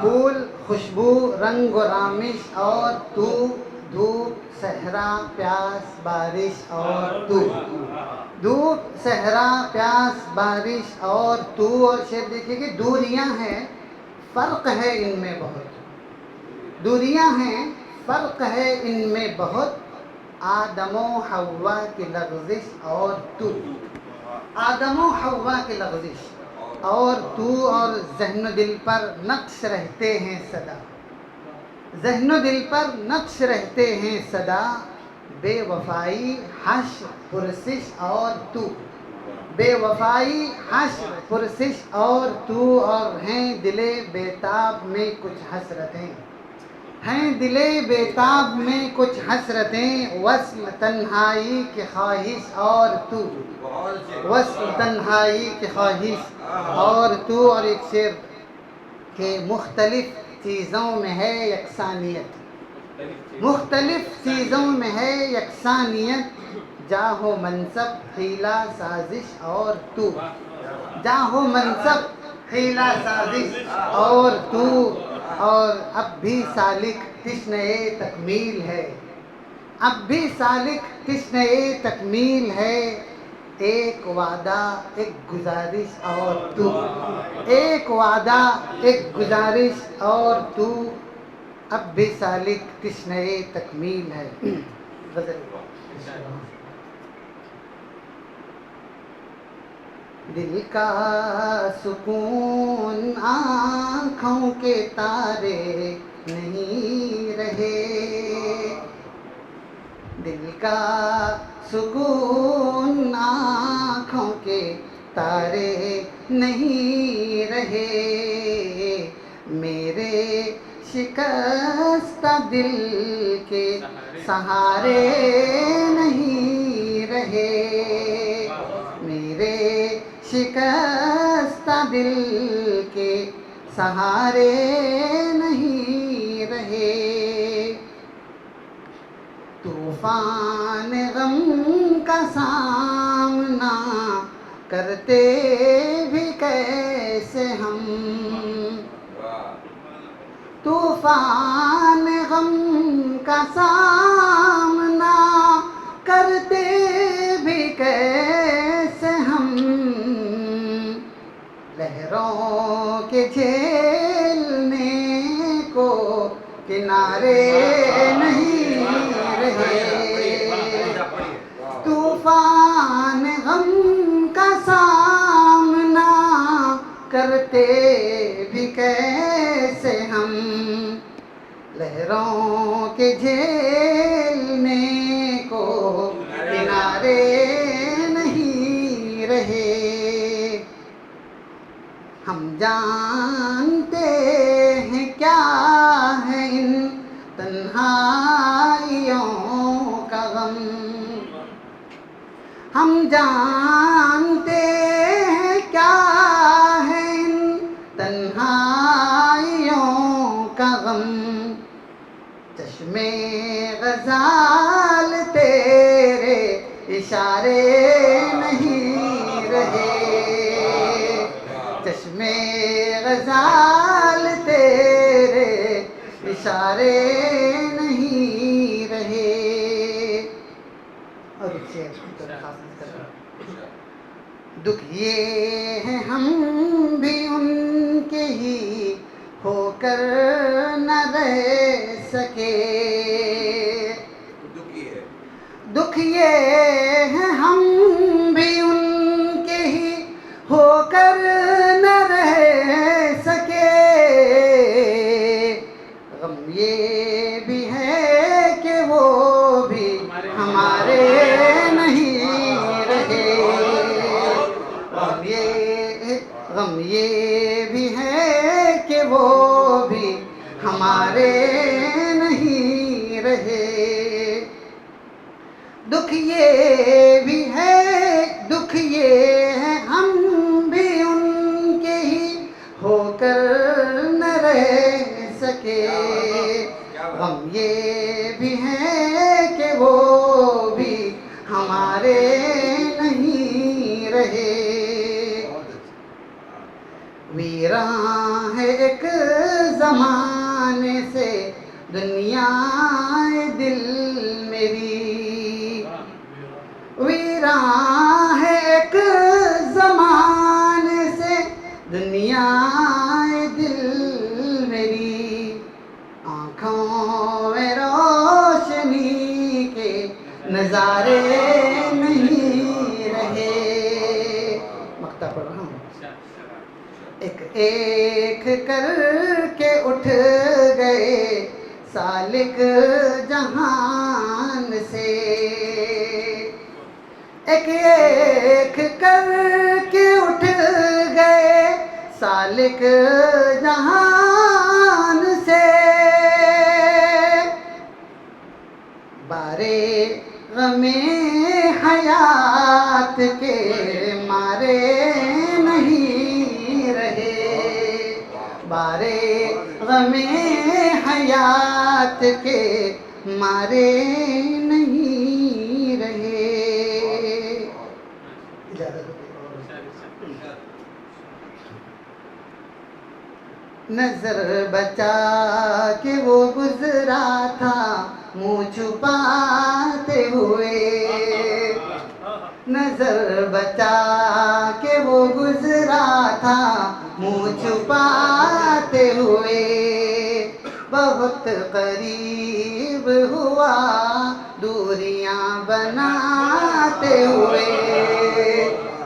پھول خوشبو رنگ و رامش اور تو، دھوپ صحرا پیاس بارش اور تو، دھوپ صحرا پیاس بارش اور تو. اور شعر دیکھیے کہ دوریاں ہیں فرق ہے ان میں بہت، دوریاں ہیں فرق ہے ان میں بہت، آدم و حوا کی لغزش اور تو، آدم و حوا کی لغزش اور تو. اور ذہن و دل پر نقش رہتے ہیں صدا، ذہن و دل پر نقش رہتے ہیں صدا، بے وفائی حشر پرسش اور تو، بے وفائی حشر پرسش اور تو. اور ہیں دل بیتاب میں کچھ حسرتیں، ہیں دل بیتاب میں کچھ حسرتیں، وصل تنہائی کی خواہش اور تو، وصل تنہائی کی خواہش اور تو. اور ایک شعر کہ مختلف چیزوں میں ہے یکسانیت، مختلف چیزوں میں ہے یکسانیت، جاہ و منصب حیلہ سازش اور تو، جاہ و منصب حیلہ سازش اور تو. اور اب بھی سالک تشنہ تکمیل ہے، اب بھی سالک تشنہ تکمیل ہے، ایک وعدہ ایک گزارش اور تو، ایک وعدہ ایک گزارش اور تو، اب بھی سالک تشنہ تکمیل ہے. غزل دل کا سکون آنکھوں کے تارے نہیں رہے، دل کا سکون آنکھوں کے تارے نہیں رہے، میرے شکستہ دل کے سہارے نہیں رہے، میرے شکستہ دل کے سہارے نہیں رہے، طوفان غم کا سامنا کرتے بھی کیسے ہم، طوفان غم کا سامنا کرتے بھی کیسے ہم، لہروں کے جھیلنے کو کنارے نہیں رہے، طوفان غم کا سامنا کرتے بھی کیسے ہم، لہروں کے جھیلنے کو کنارے نہیں رہے، ہم جانتے ہیں کیا ہے ان تنہائیوں کا غم، ہم جانتے ہیں کیا ہے ان تنہائیوں کا غم، چشمے غزال تیرے اشارے نہیں رہے، چشمے غزال تیرے اشارے نہیں رہے. اور دکھ یہ ہے ہم بھی ان کے ہی ہو کر نہ رہ سکے، دکھ یہ ہے ہم بھی ان کے ہی ہو کر نہ رہ سکے، غم یہ بھی ہے کہ وہ بھی ہمارے نہیں رہے، غم یہ بھی ہے کہ وہ بھی ہمارے نہیں رہے، دکھ یہ بھی ہے، دکھ یہ ہے ہم بھی ان کے ہی ہو کر نہ رہ سکے، غم یہ بھی ہے کہ وہ بھی ہمارے نہیں رہے، ویراں ہے ایک زمانے سے دنیا دل میری ویراں ہے ایک زمانے سے دنیا دل میری آنکھوں میں روشنی کے نظارے نہیں رہے. مقطع پڑھ رہا ہوں. ایک ایک کر کے اٹھ گئے سالک جہان سے. ایک ایک کر کے اٹھ گئے سالک جہان سے. بارے غم حیات کے مارے نہیں رہے. بارے غم حیات کے مارے نہیں رہے. نظر بچا کے وہ گزرا تھا منہ چھپاتے ہوئے. نظر بچا کے وہ گزرا تھا منہ چھپاتے ہوئے. بہت قریب ہوا دوریاں بناتے ہوئے.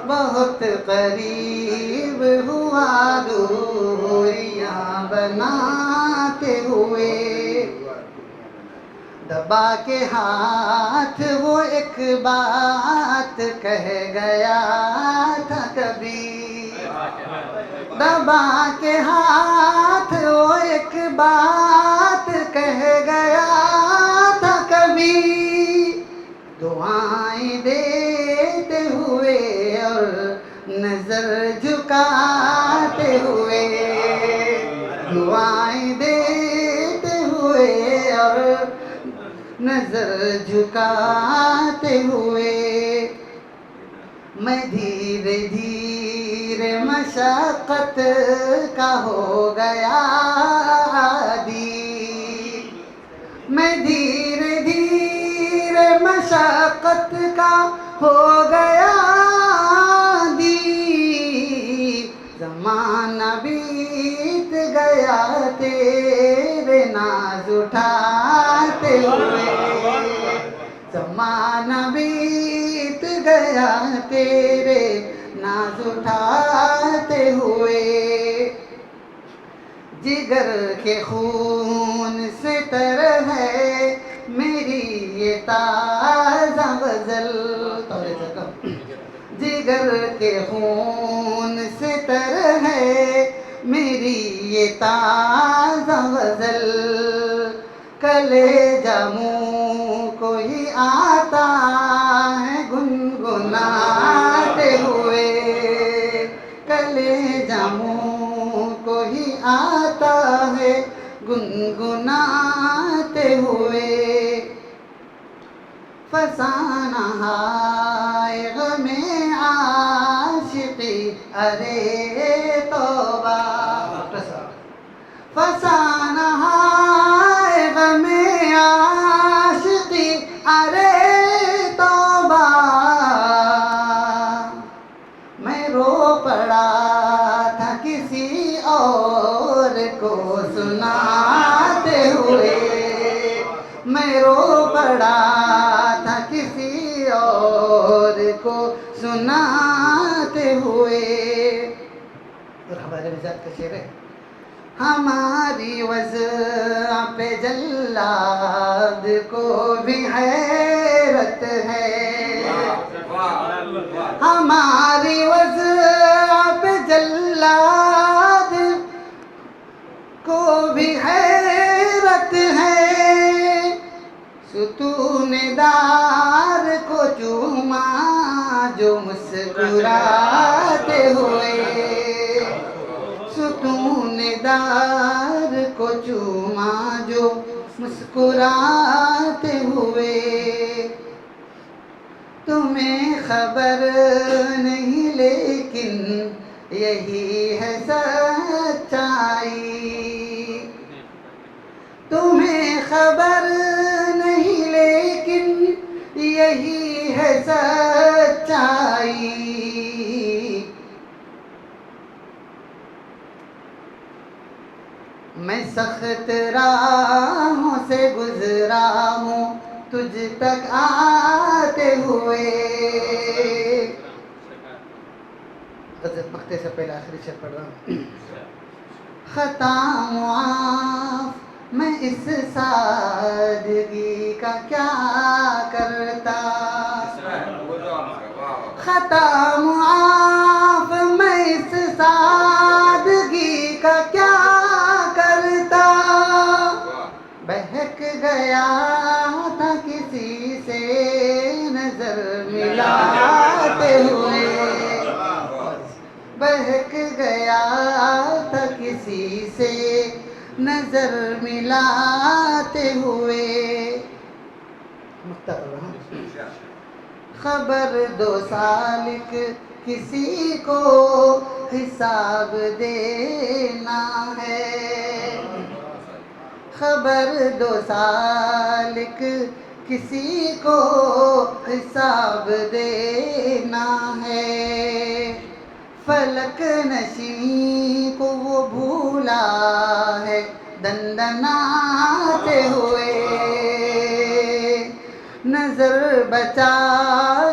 بہت قریب ہوا دوریاں بناتے ہوئے. دبا کے ہاتھ وہ ایک بات کہہ گیا تھا کبھی. دبا کے ہاتھ وہ ایک بات کہہ گیا تھا کبھی. دعائیں دیتے ہوئے اور نظر جھکاتے ہوئے. دعائیں دیتے ہوئے اور نظر جھکاتے ہوئے. میں دھیرے دھیرے مشقت کا ہو گیا عادی. میں دھیرے دھیرے مشقت کا ہو گیا عادی. زمانہ بیت گیا تیرے ناز اٹھاتے ہوئے. زمانہ بیت گیا تیرے ناز اٹھاتے ہوئے. جگر کے خون سے تر ہے میری یہ تازہ غزل. جگر کے خون سے تر ہے میری یہ تازہ غزل. کلیجہ منہ کو ہی آتا ہے گنگناتے ہوئے. کلیجہ منہ کو ہی آتا ہے گنگناتے ہوئے. فسانہ ہائے غم عاشقی ارے توبہ. فسانہ ہائے غم عاشقی ارے توبہ. میں رو پڑا تھا کسی اور کو سناتے ہوئے. میں رو پڑا تھا کسی اور کو سناتے ہوئے. اور ہمارے مزاج کا شعر ہے. ہماری وضع پہ جلاد کو بھی حیرت ہے. ہماری وضع پہ جلاد کو بھی حیرت ہے. ستون دار کو چوما جو مسکراتے ہوئے. ستون دار کو چوما جو مسکراتے ہوئے. تمہیں خبر نہیں لیکن یہی ہے سچائی. خبر نہیں لیکن یہی ہے سچائی. میں سخت راہوں سے گزرا ہوں تجھ تک آتے ہوئے. غزل پکتے سے پہلے آخری شعر پڑھ رہا ہوں. خطا معاف میں اس سادگی کا کیا کرتا. خطا معاف میں اس سادگی کا کیا کرتا. بہک گیا تھا کسی سے نظر ملاتے ہوئے. بہک گیا تھا کسی سے نظر ملاتے ہوئے. خبر دو سالک کسی کو حساب دینا ہے. خبر دو سالک کسی کو حساب دینا ہے. فلک نشین کو وہ بھولا ہے دندناتے ہوئے. نظر بچا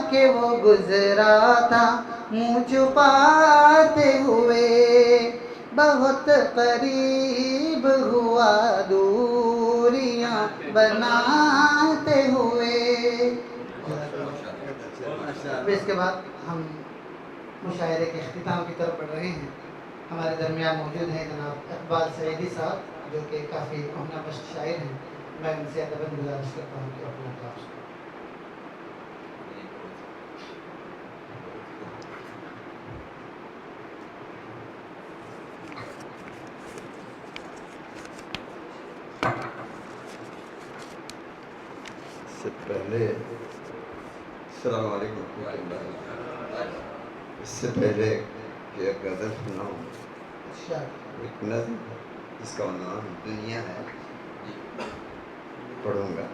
کے وہ گزرا تھا منہ چھپاتے ہوئے. بہت قریب ہوا دوریاں بناتے ہوئے. اس کے بعد ہم مشاعرے کے اختتام کی طرف بڑھ رہے ہیں. ہمارے درمیان موجود ہیں جناب اقبال سعیدی صاحب جو کہ کافی کہنا بخش شاعر ہیں. میں ان سے ادب گزارش کرتا ہوں کہ اپنا کام سے پہلے السلام علیکم ورحمۃ اللہ. اس سے پہلے کہ ایک غزل سناؤں ایک نظم جس کا عنوان دنیا ہے پڑھوں گا.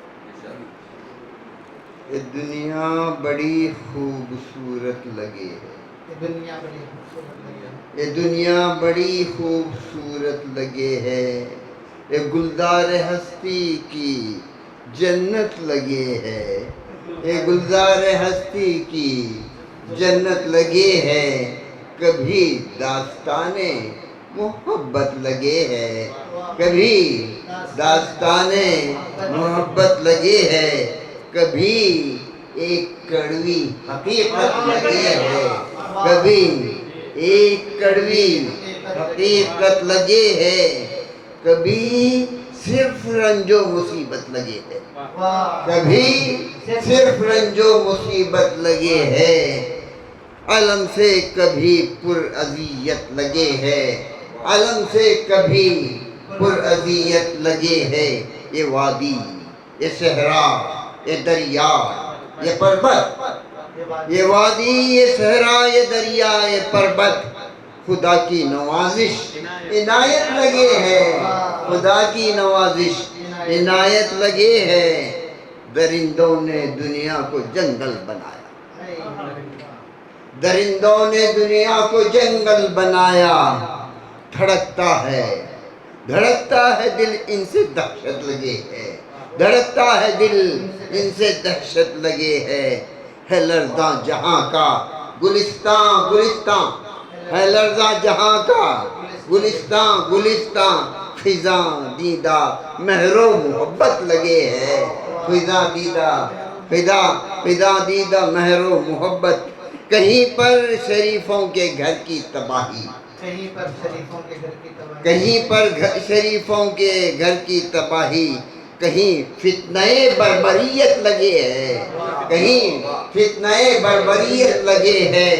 یہ دنیا بڑی خوبصورت لگے ہے. یہ دنیا بڑی خوبصورت لگے ہے. یہ گلزار ہستی کی جنت لگے ہے. یہ گلزار ہستی کی جنت لگے ہے. کبھی داستان محبت لگے ہے. کبھی داستان محبت لگے ہے. کبھی ایک کڑوی حقیقت لگے ہے. کبھی ایک کڑوی حقیقت لگے ہے. کبھی صرف رنج و مصیبت لگے ہے. کبھی صرف رنج و مصیبت لگے ہے. علم سے کبھی پر اذیت لگے ہے. علم سے کبھی پر اذیت لگے ہے. یہ وادی، یہ صحرا، یہ دریا، یہ پربت. یہ وادی، یہ صحرا، یہ دریا، یہ پربت خدا کی نوازش عنایت لگے ہے. خدا کی نوازش عنایت لگے ہے. درندوں نے دنیا کو جنگل بنایا. درندوں نے دنیا کو جنگل بنایا. دھڑکتا ہے دل ان سے دہشت لگے ہے. دھڑکتا ہے دل ان سے دہشت لگے ہے. ہے لرزاں جہاں کا گلستان گلستان. ہے لرزاں جہاں کا گلستان گلستان. خزاں دیدہ مہرو محبت لگے ہے. خزاں دیدہ خزاں دیدہ مہرو محبت. کہیں پر شریفوں کے گھر کی تباہی. کہیں پر شریفوں کے گھر کی تباہی. کہیں فتنہ بربریت لگے ہے. کہیں فتنہ بربریت لگے ہے.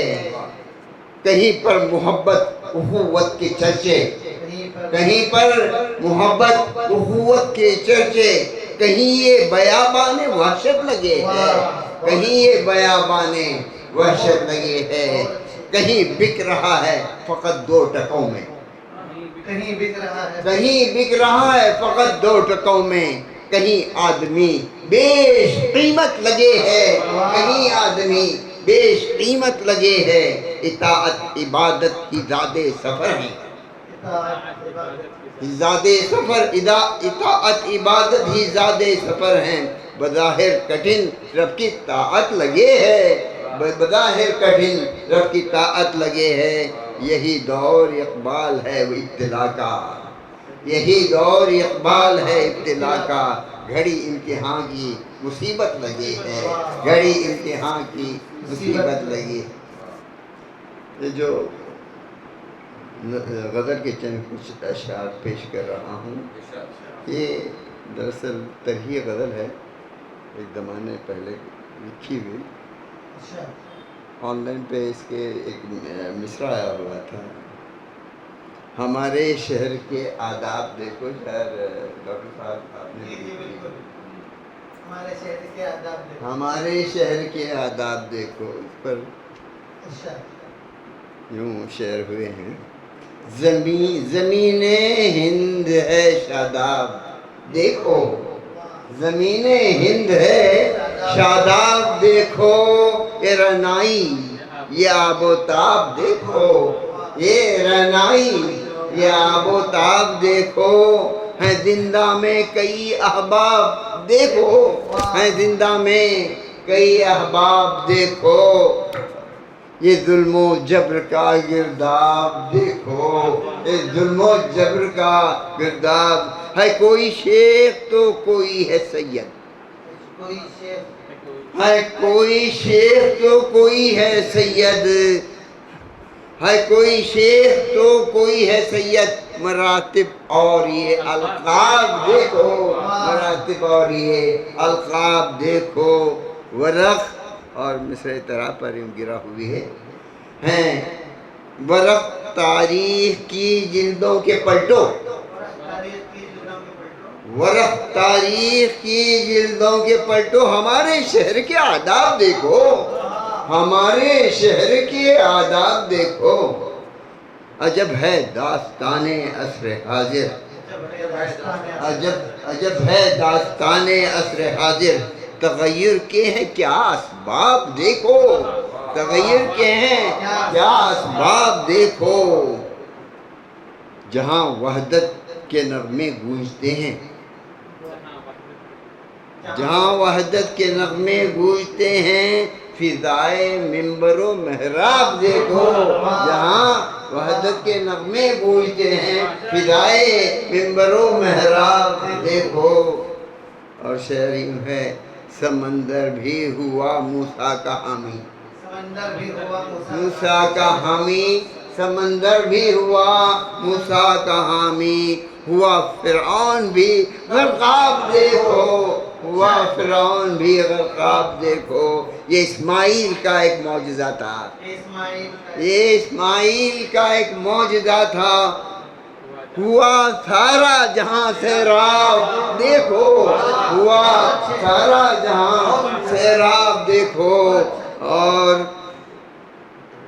کہیں پر محبت اخوت کے چرچے. کہیں پر محبت اخوت کے چرچے. کہیں یہ بیابان وحشت لگے ہے. کہیں یہ بیابان وحشت لگے ہے. کہیں بک رہا ہے فقط 2 ٹکوں میں. کہیں بک رہا ہے فقط 2 ٹکوں میں. کہیں آدمی بیش قیمت لگے ہے، کہیں آدمی بیش قیمت لگے ہے، اطاعت عبادت کی زاد سفر ہے، زاد سفر اطاعت عبادت ہی زاد سفر ہیں، بظاہر کٹھن رب کی طاعت لگے ہے، بظاہر کٹھن رب کی طاعت لگے ہے، یہی دور اقبال ہے وہ ابتلا کا، یہی دور اقبال ہے ابتلا کا، گھڑی امتحان کی مصیبت لگی ہے، گھڑی امتحان کی مصیبت لگی ہے۔ یہ جو غزل کے چند کچھ اشعار پیش کر رہا ہوں، یہ دراصل طرحی غزل ہے، ایک زمانے پہلے لکھی ہوئی، آن لائن پہ اس کے ایک مصرع آیا ہوا تھا، ہمارے شہر کے آداب دیکھو، شاید ڈاکٹر صاحب آپ نے ہمارے شہر کے آداب دیکھو، ہمارے شہر کے آداب دیکھو، اس پر یوں شعر ہوئے ہیں، زمین ہند ہے شاداب دیکھو، زمین ہند ہے شاداب دیکھو، یہ رعنائی یہ آب و تاب دیکھو، یہ رعنائی یہ آب و تاب دیکھو، ہیں زندہ میں کئی احباب دیکھو، ہیں زندہ میں کئی احباب دیکھو، یہ ظلم و جبر کا گرداب دیکھو، یہ ظلم و جبر کا گرداب، ہے کوئی شیخ تو کوئی ہے سید، ہے کوئی شیخ تو کوئی ہے سید، ہے کوئی شیخ تو کوئی ہے سید، مراتب اور یہ القاب دیکھو، مراتب اور یہ القاب دیکھو، ورق اور مصرع طرح پر یوں گرا ہوئی ہے، ہیں ورق تاریخ کی جلدوں کے پلٹو، ورق تاریخ کی جلدوں کے پلٹو، ہمارے شہر کے آداب دیکھو، ہمارے شہر کے آداب دیکھو، عجب ہے داستان عصر حاضر، عجب ہے داستان عصر حاضر، تغیر کے ہیں کیا اسباب دیکھو، تغیر کے ہیں کیا اسباب دیکھو، جہاں وحدت کے نغمے گونجتے ہیں، جہاں وحدت کے نغمے گونجتے ہیں، فضائے منبر و محراب دیکھو، جہاں وحدت کے نغمے گونجتے ہیں، فضائے منبر و محراب دیکھو، اور شعر یوں ہے، سمندر بھی ہوا موسیٰ کا حامی، موسیٰ کا حامی، سمندر بھی ہوا موسیٰ کا حامی، ہوا فرعون بھی غرقاب دیکھو، ہوا فرعون بھی غرقاب دیکھو، یہ اسماعیل کا ایک معجزہ تھا، یہ اسماعیل کا ایک معجزہ تھا، ہوا سارا جہاں سیراب دیکھو، ہوا سارا جہاں سیراب دیکھو، اور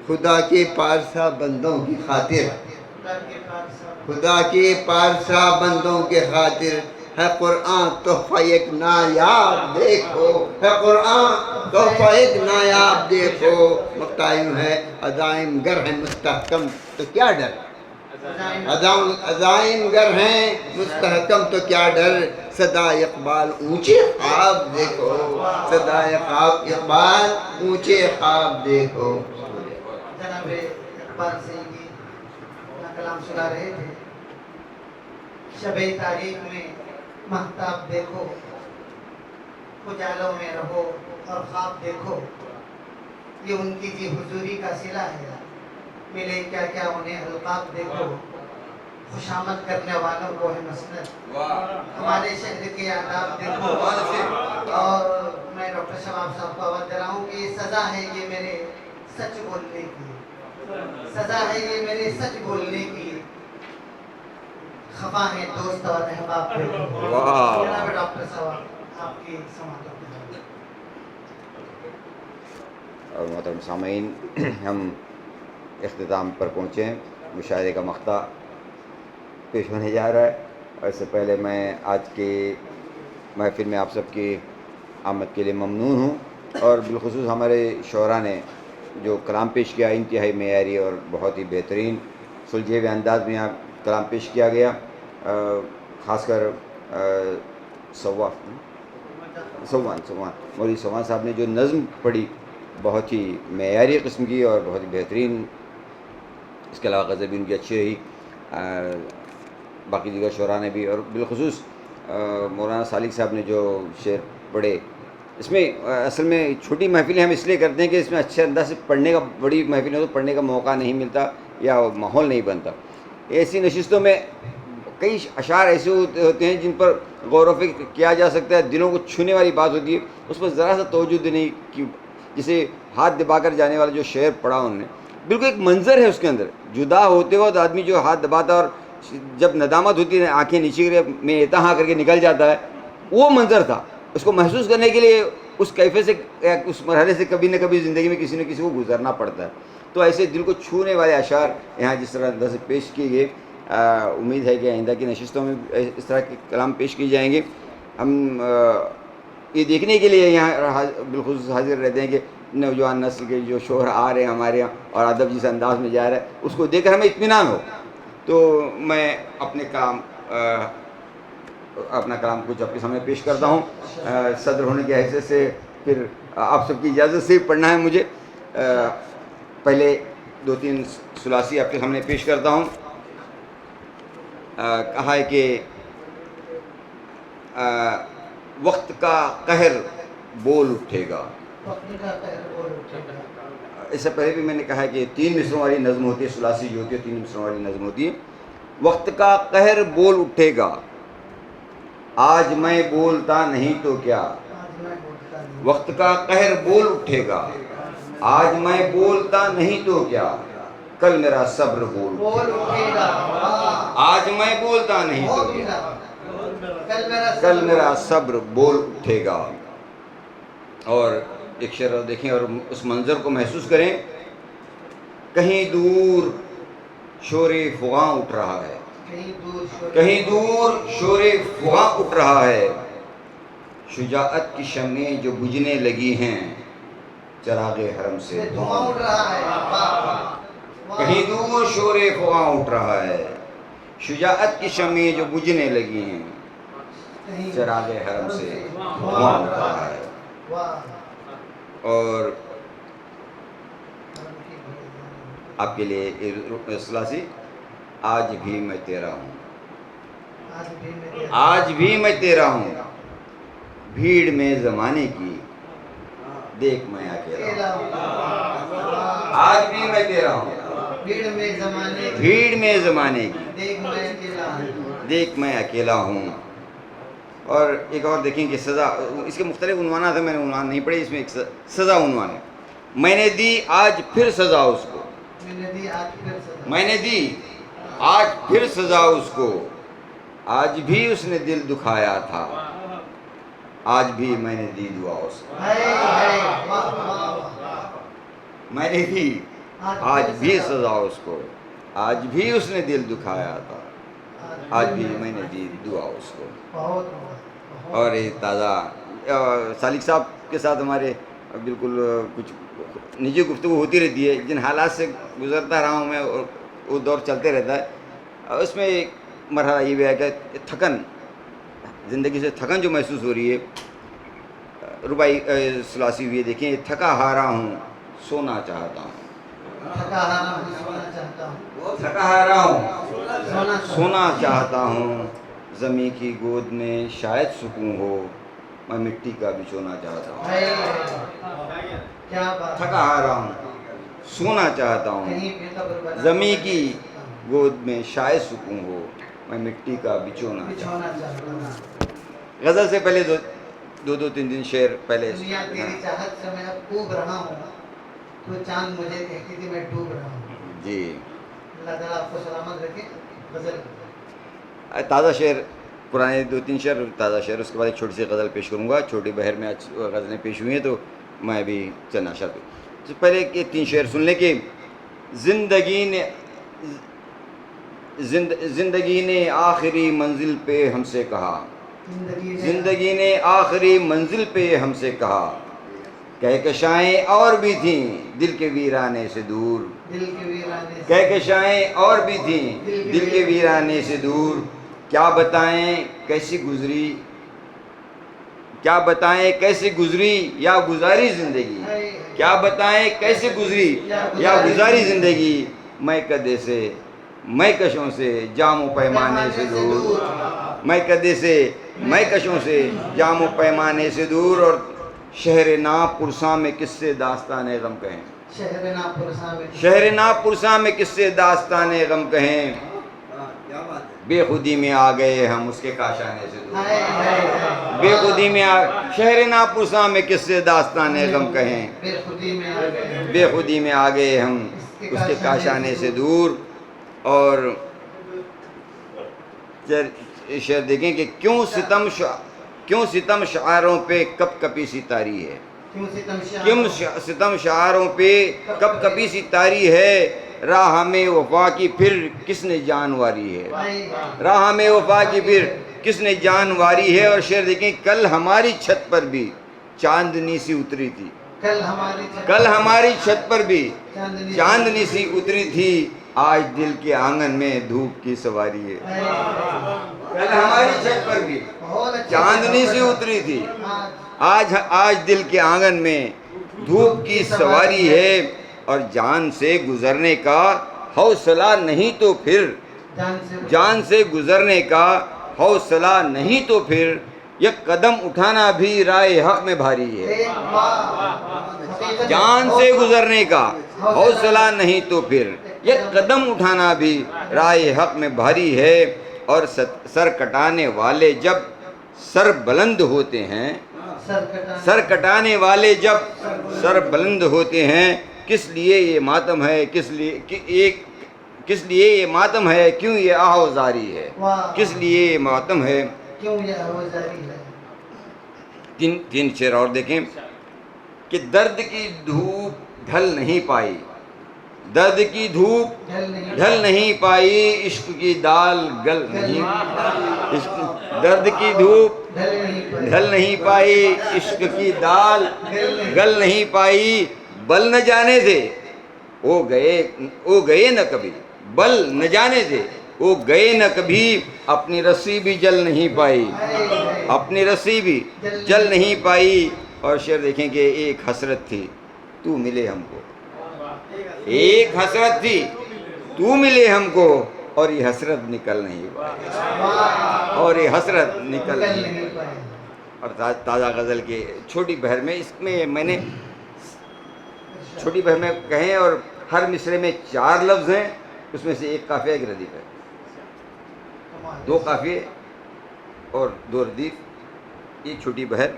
خدا کے پارسا بندوں کی خاطر، خدا کے پارسا بندوں کے خاطر، ہے قرآن تحفہ ایک نایاب دیکھو، ہے قرآن تحفہ ایک نایاب دیکھو، مقطع یوں ہے، عزائم گر ہیں مستحکم تو کیا ڈر، عزائم گر ہیں مستحکم تو کیا ڈر، صدا اقبال اونچے خواب دیکھو، صدا اقبال اونچے خواب دیکھو۔ جناب اقبال سنگھ جی اپنا کلام سنا رہے تھے، شب تاریخ میں مہتاب دیکھو، اجالوں میں رہو اور خواب دیکھو، یہ ان کی جی حضوری کا صلہ ہے، ملے کیا کیا انہیں القاب دیکھو، خوشامد کرنے والوں کو ہے مسند، ہمارے شہر کے آداب دیکھو، اور میں ڈاکٹر شباب صاحب کو آواز دے رہا ہوں کہ یہ سزا ہے یہ میرے سچ بولنے کی، سزا ہے یہ میرے سچ بولنے کی، خفا ہے دوست اور احباب دیکھو۔ جناب ڈاکٹر صاحب آپ کی سماعت۔ اور محترم سامعین، ہم اختتام پر پہنچے ہیں، مشاعرے کا مقطع پیش ہونے جا رہا ہے، اور اس سے پہلے میں آج کے محفل میں آپ سب کی آمد کے لیے ممنون ہوں، اور بالخصوص ہمارے شعراء نے جو کلام پیش کیا انتہائی معیاری اور بہت ہی بہترین سلجھے ہوئے انداز میں یہاں کلام پیش کیا گیا. خاص کر سوان مولوی سوان صاحب نے جو نظم پڑھی بہت ہی معیاری قسم کی اور بہت ہی بہترین. اس کے علاوہ غزل بھی ان کی اچھی رہی. باقی دیگر شعراء نے بھی، اور بالخصوص مولانا سالک صاحب نے جو شعر پڑھے، اس میں اصل میں چھوٹی محفلیں ہم اس لیے کرتے ہیں کہ اس میں اچھے انداز سے پڑھنے کا، بڑی محفلیں ہو تو پڑھنے کا موقع نہیں ملتا یا ماحول نہیں بنتا. ایسی نشستوں میں کئی اشعار ایسے ہوتے ہیں جن پر غور و فکر کیا جا سکتا ہے، دلوں کو چھونے والی بات ہوتی ہے، اس پر ذرا سا توجہ دینے کی، جسے ہاتھ دبا کر جانے والا جو شعر پڑھا انہوں نے، بالکل ایک منظر ہے اس کے اندر. جدا ہوتے وقت آدمی جو ہاتھ دباتا اور جب ندامت ہوتی ہے آنکھیں نیچے کرے میں اتہا کر کے نکل جاتا ہے، وہ منظر تھا. اس کو محسوس کرنے کے لیے اس کیفے سے، اس مرحلے سے کبھی نہ کبھی زندگی میں کسی نہ کسی کو گزرنا پڑتا ہے. تو ایسے دل کو چھونے والے اشعار یہاں جس طرح انداز سے پیش کیے گئے، امید ہے کہ آئندہ کی نشستوں میں اس طرح کے کلام پیش کیے جائیں گے. ہم یہ دیکھنے کے لیے یہاں بالخصوص حاضر رہتے ہیں کہ نوجوان نسل کے جو شعر آ رہے ہیں ہمارے یہاں اور ادب جس انداز میں جا رہا ہے اس کو دیکھ کر ہمیں اطمینان ہو. تو میں اپنا کلام کچھ آپ کے سامنے پیش کرتا ہوں. صدر ہونے کی حیثیت سے پھر آپ سب کی اجازت سے پڑھنا ہے مجھے. پہلے 2-3 ثلاثی آپ کے سامنے پیش کرتا ہوں. کہا ہے کہ وقت کا قہر بول اٹھے گا. اس سے پہلے بھی میں نے کہا ہے کہ 3 مصروں والی نظم ہوتی ہے، ثلاثی جو ہوتی ہے 3 مصروں والی نظم ہوتی ہے. وقت کا قہر بول اٹھے گا، آج میں بولتا نہیں تو کیا. وقت کا قہر بول اٹھے گا، آج میں بولتا نہیں تو کیا. کل میرا صبر بول اٹھے گا، آج میں بولتا نہیں تو کیا. کل میرا صبر بول اٹھے گا. اور ایک شعر دیکھیں اور اس منظر کو محسوس کریں. کہیں دور شور فغاں اٹھ رہا ہے، کہیں دور شور فغاں اٹھ رہا ہے. شجاعت کی شمعیں جو بجھنے لگی ہیں چراغ حرم سے دھواں اٹھ رہا ہے. کہیں دور شور فغاں اٹھ رہا ہے. شجاعت کی شمعیں جو بجھنے لگی ہیں چراغ حرم سے دھواں اٹھ رہا ہے. اور آپ کے لیے ثلاثی. آج بھی میں تیرا ہوں، آج بھی میں تیرا ہوں. بھیڑ میں زمانے کی دیکھ میں اکیلا ہوں. آج بھی میں تیرا ہوں، بھیڑ میں زمانے کی دیکھ میں اکیلا ہوں. اور ایک اور دیکھیں کہ سزا، اس کے مختلف عنوانات ہیں، میں نے عنوان نہیں پڑھے. اس میں ایک سزا عنوان ہے. میں نے دی آج پھر سزا اس کو، میں نے دی آج پھر سزا اس کو. آج بھی اس نے دل دکھایا تھا، آج بھی میں نے دی دعا اس کو. میں نے دی آج بھی سزا اس کو، آج بھی اس نے دل دکھایا تھا، آج بھی میں نے دی دعا اس کو. اور یہ تازہ سالک صاحب کے ساتھ ہمارے بالکل کچھ نجی گفتگو ہوتی رہتی ہے. جن حالات سے گزرتا رہا ہوں میں، اور وہ دور چلتے رہتا ہے. اس میں ایک مرحلہ یہ بھی ہے کہ تھکن، زندگی سے تھکن جو محسوس ہو رہی ہے. ربائی ثلاثی ہوئی ہے، دیکھیں. تھکا ہارا ہوں سونا چاہتا ہوں، تھکا ہارا ہوں سونا چاہتا ہوں. زمین کی گود میں شاید سکون ہو، میں مٹی کا بچھونا چاہتا ہوں. تھکا ہارا ہوں سونا چاہتا ہوں. زمین کی گود میں شاید سکون ہو، میں مٹی کا بچھونا چاہتا ہوں. غزل سے پہلے 2-3 شعر پہلے. دنیا تیری چاہت سے میں اب ڈوب رہا ہوں، تو چاند مجھے کہتی تھی میں ڈوب رہا ہوں. جی، اللہ تعالیٰ آپ کو سلامت رکھے. غزل تازہ شعر، پرانے 2-3 شعر تازہ شعر، اس کے بعد ایک چھوٹی سی غزل پیش کروں گا. چھوٹی بہر میں آج غزلیں پیش ہوئی ہیں تو میں بھی چند اشعار پہ. پہلے کے 3 شعر سن لیں کہ زندگی نے آخری منزل پہ ہم سے کہا، زندگی نے آخری منزل پہ ہم سے کہا، کہکشائیں اور بھی تھیں دل کے ویرانے سے دور، کہکشائیں اور بھی تھیں دل کے ویرانے سے دور، کیا بتائیں کیسی گزری، کیا بتائیں کیسے گزری یا گزاری زندگی، کیا بتائیں کیسے گزری یا گزاری زندگی، میں کدے سے میں کشوں سے جام و پیمانے سے دور، میں کدے سے میں کشوں سے جام و پیمانے سے دور، اور شہر ناب پرساں میں کس سے داستان غم کہیں، شہر ناب پرساں میں کس سے داستان غم کہیں، بے خودی میں آ گئے ہم اس کے کاشانے سے دور، بے خودی میں شہر ناب پرساں میں کس سے داستان غم کہیں، بے خودی میں آ گئے ہم اس کے کاشانے سے دور۔ اور شعر دیکھیں کہ کیوں ستم شعاروں پہ کپ کپی سی تاری ہے، کیوں ستم شعاروں پہ کپ کپی سی تاری ہے، راہ میں وفا کی پھر کس نے جانواری ہے، راہ میں وفا کی پھر کس نے جانواری ہے۔ اور شعر دیکھیں، کل ہماری چھت پر بھی چاندنی سی اتری تھی، کل ہماری چھت پر بھی چاندنی سی اتری تھی، آج دل کے آنگن میں دھوپ کی سواری ہے، کل ہماری چھت پر بھی چاندنی سی اتری تھی، آج دل کے آنگن میں دھوپ کی سواری ہے، اور جان سے گزرنے کا حوصلہ نہیں تو پھر، جان سے گزرنے کا حوصلہ نہیں تو پھر، یہ قدم اٹھانا بھی رائے حق میں بھاری ہے، جان سے گزرنے کا حوصلہ نہیں تو پھر، یہ قدم اٹھانا بھی رائے حق میں بھاری ہے۔ اور سر کٹانے والے جب سر بلند ہوتے ہیں، سر کٹانے والے جب سر بلند ہوتے ہیں، کس لیے یہ ماتم ہے، کس لیے یہ ماتم ہے، کیوں یہ آہوزاری ہے، کس لیے یہ ماتم ہے، کیوں یہ آہوزاری ہے۔ تین شعر اور دیکھیں کہ درد کی دھوپ ڈھل نہیں پائی، درد کی دھوپ ڈھل نہیں پائی، عشق کی دال گل نہیں، درد کی دھوپ ڈھل نہیں پائی، عشق کی دال گل نہیں پائی، بل نہ جانے سے وہ گئے نہ کبھی، بل نہ جانے سے وہ گئے نہ کبھی، اپنی رسی بھی جل نہیں پائی، اپنی رسی بھی جل نہیں پائی۔ اور شعر دیکھیں کہ ایک حسرت تھی تو ملے ہم کو، ایک حسرت تھی تو ملے ہم کو، اور یہ حسرت نکل نہیں پائی، اور یہ حسرت نکل نہیں پائی۔ اور تازہ غزل کے چھوٹی بہر میں، اس میں نے چھوٹی بہر میں کہیں، اور ہر مصرے میں 4 لفظ ہیں، اس میں سے ایک قافیہ ایک ردیف ہے، 2 قافیے اور 2 ردیف۔ یہ چھوٹی بہر،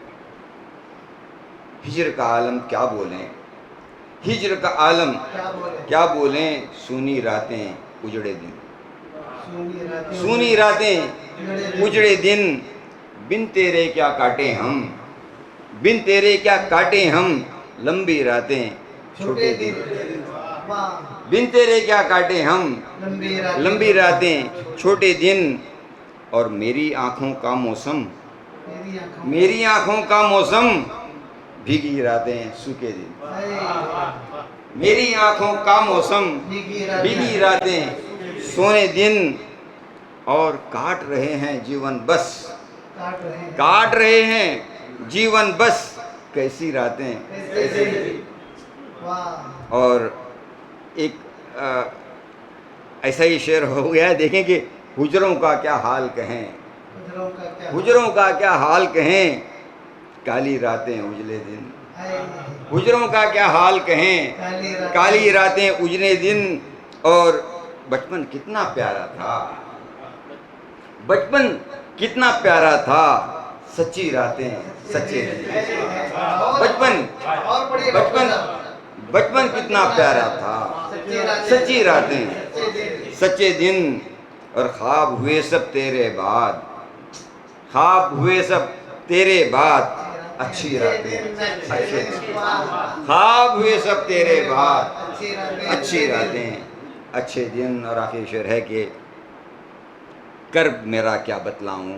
ہجر کا عالم کیا بولیں، ہجر کا عالم کیا بولیں، سونی راتیں اجڑے دن، سونی راتیں اجڑے دن، بن تیرے کیا کاٹے ہم، بن تیرے کیا کاٹے ہم، لمبی راتیں چھوٹے دن، بن تیرے کیا کاٹے ہم، لمبی راتیں چھوٹے دن۔ اور میری آنکھوں کا موسم، میری آنکھوں کا موسم، بھیگی راتیں سوکھے دن، میری آنکھوں کا موسم، بھیگی راتیں سونے دن، اور کاٹ رہے ہیں جیون بس، کاٹ رہے ہیں جیون بس، کیسی راتیں۔ اور ایک ایسا ہی شعر ہو گیا ہے، دیکھیں کہ حجروں کا کیا حال کہیں، حجروں کا کیا حال کہیں، کالی راتیں اجلے دن، حجروں کا کیا حال کہیں، کالی راتیں اجلے دن۔ اور بچپن کتنا پیارا تھا، بچپن کتنا پیارا تھا، سچی راتیں سچے دن، بچپن کتنا پیارا تھا، سچی راتیں سچے دن۔ اور خواب ہوئے سب تیرے بعد، خواب ہوئے سب تیرے بعد، اچھی راتیں اچھے دن، خواب ہوئے سب تیرے بعد، اچھی راتیں اچھے دن۔ اور آخری شعر ہے کہ کرب میرا کیا بتلاؤں،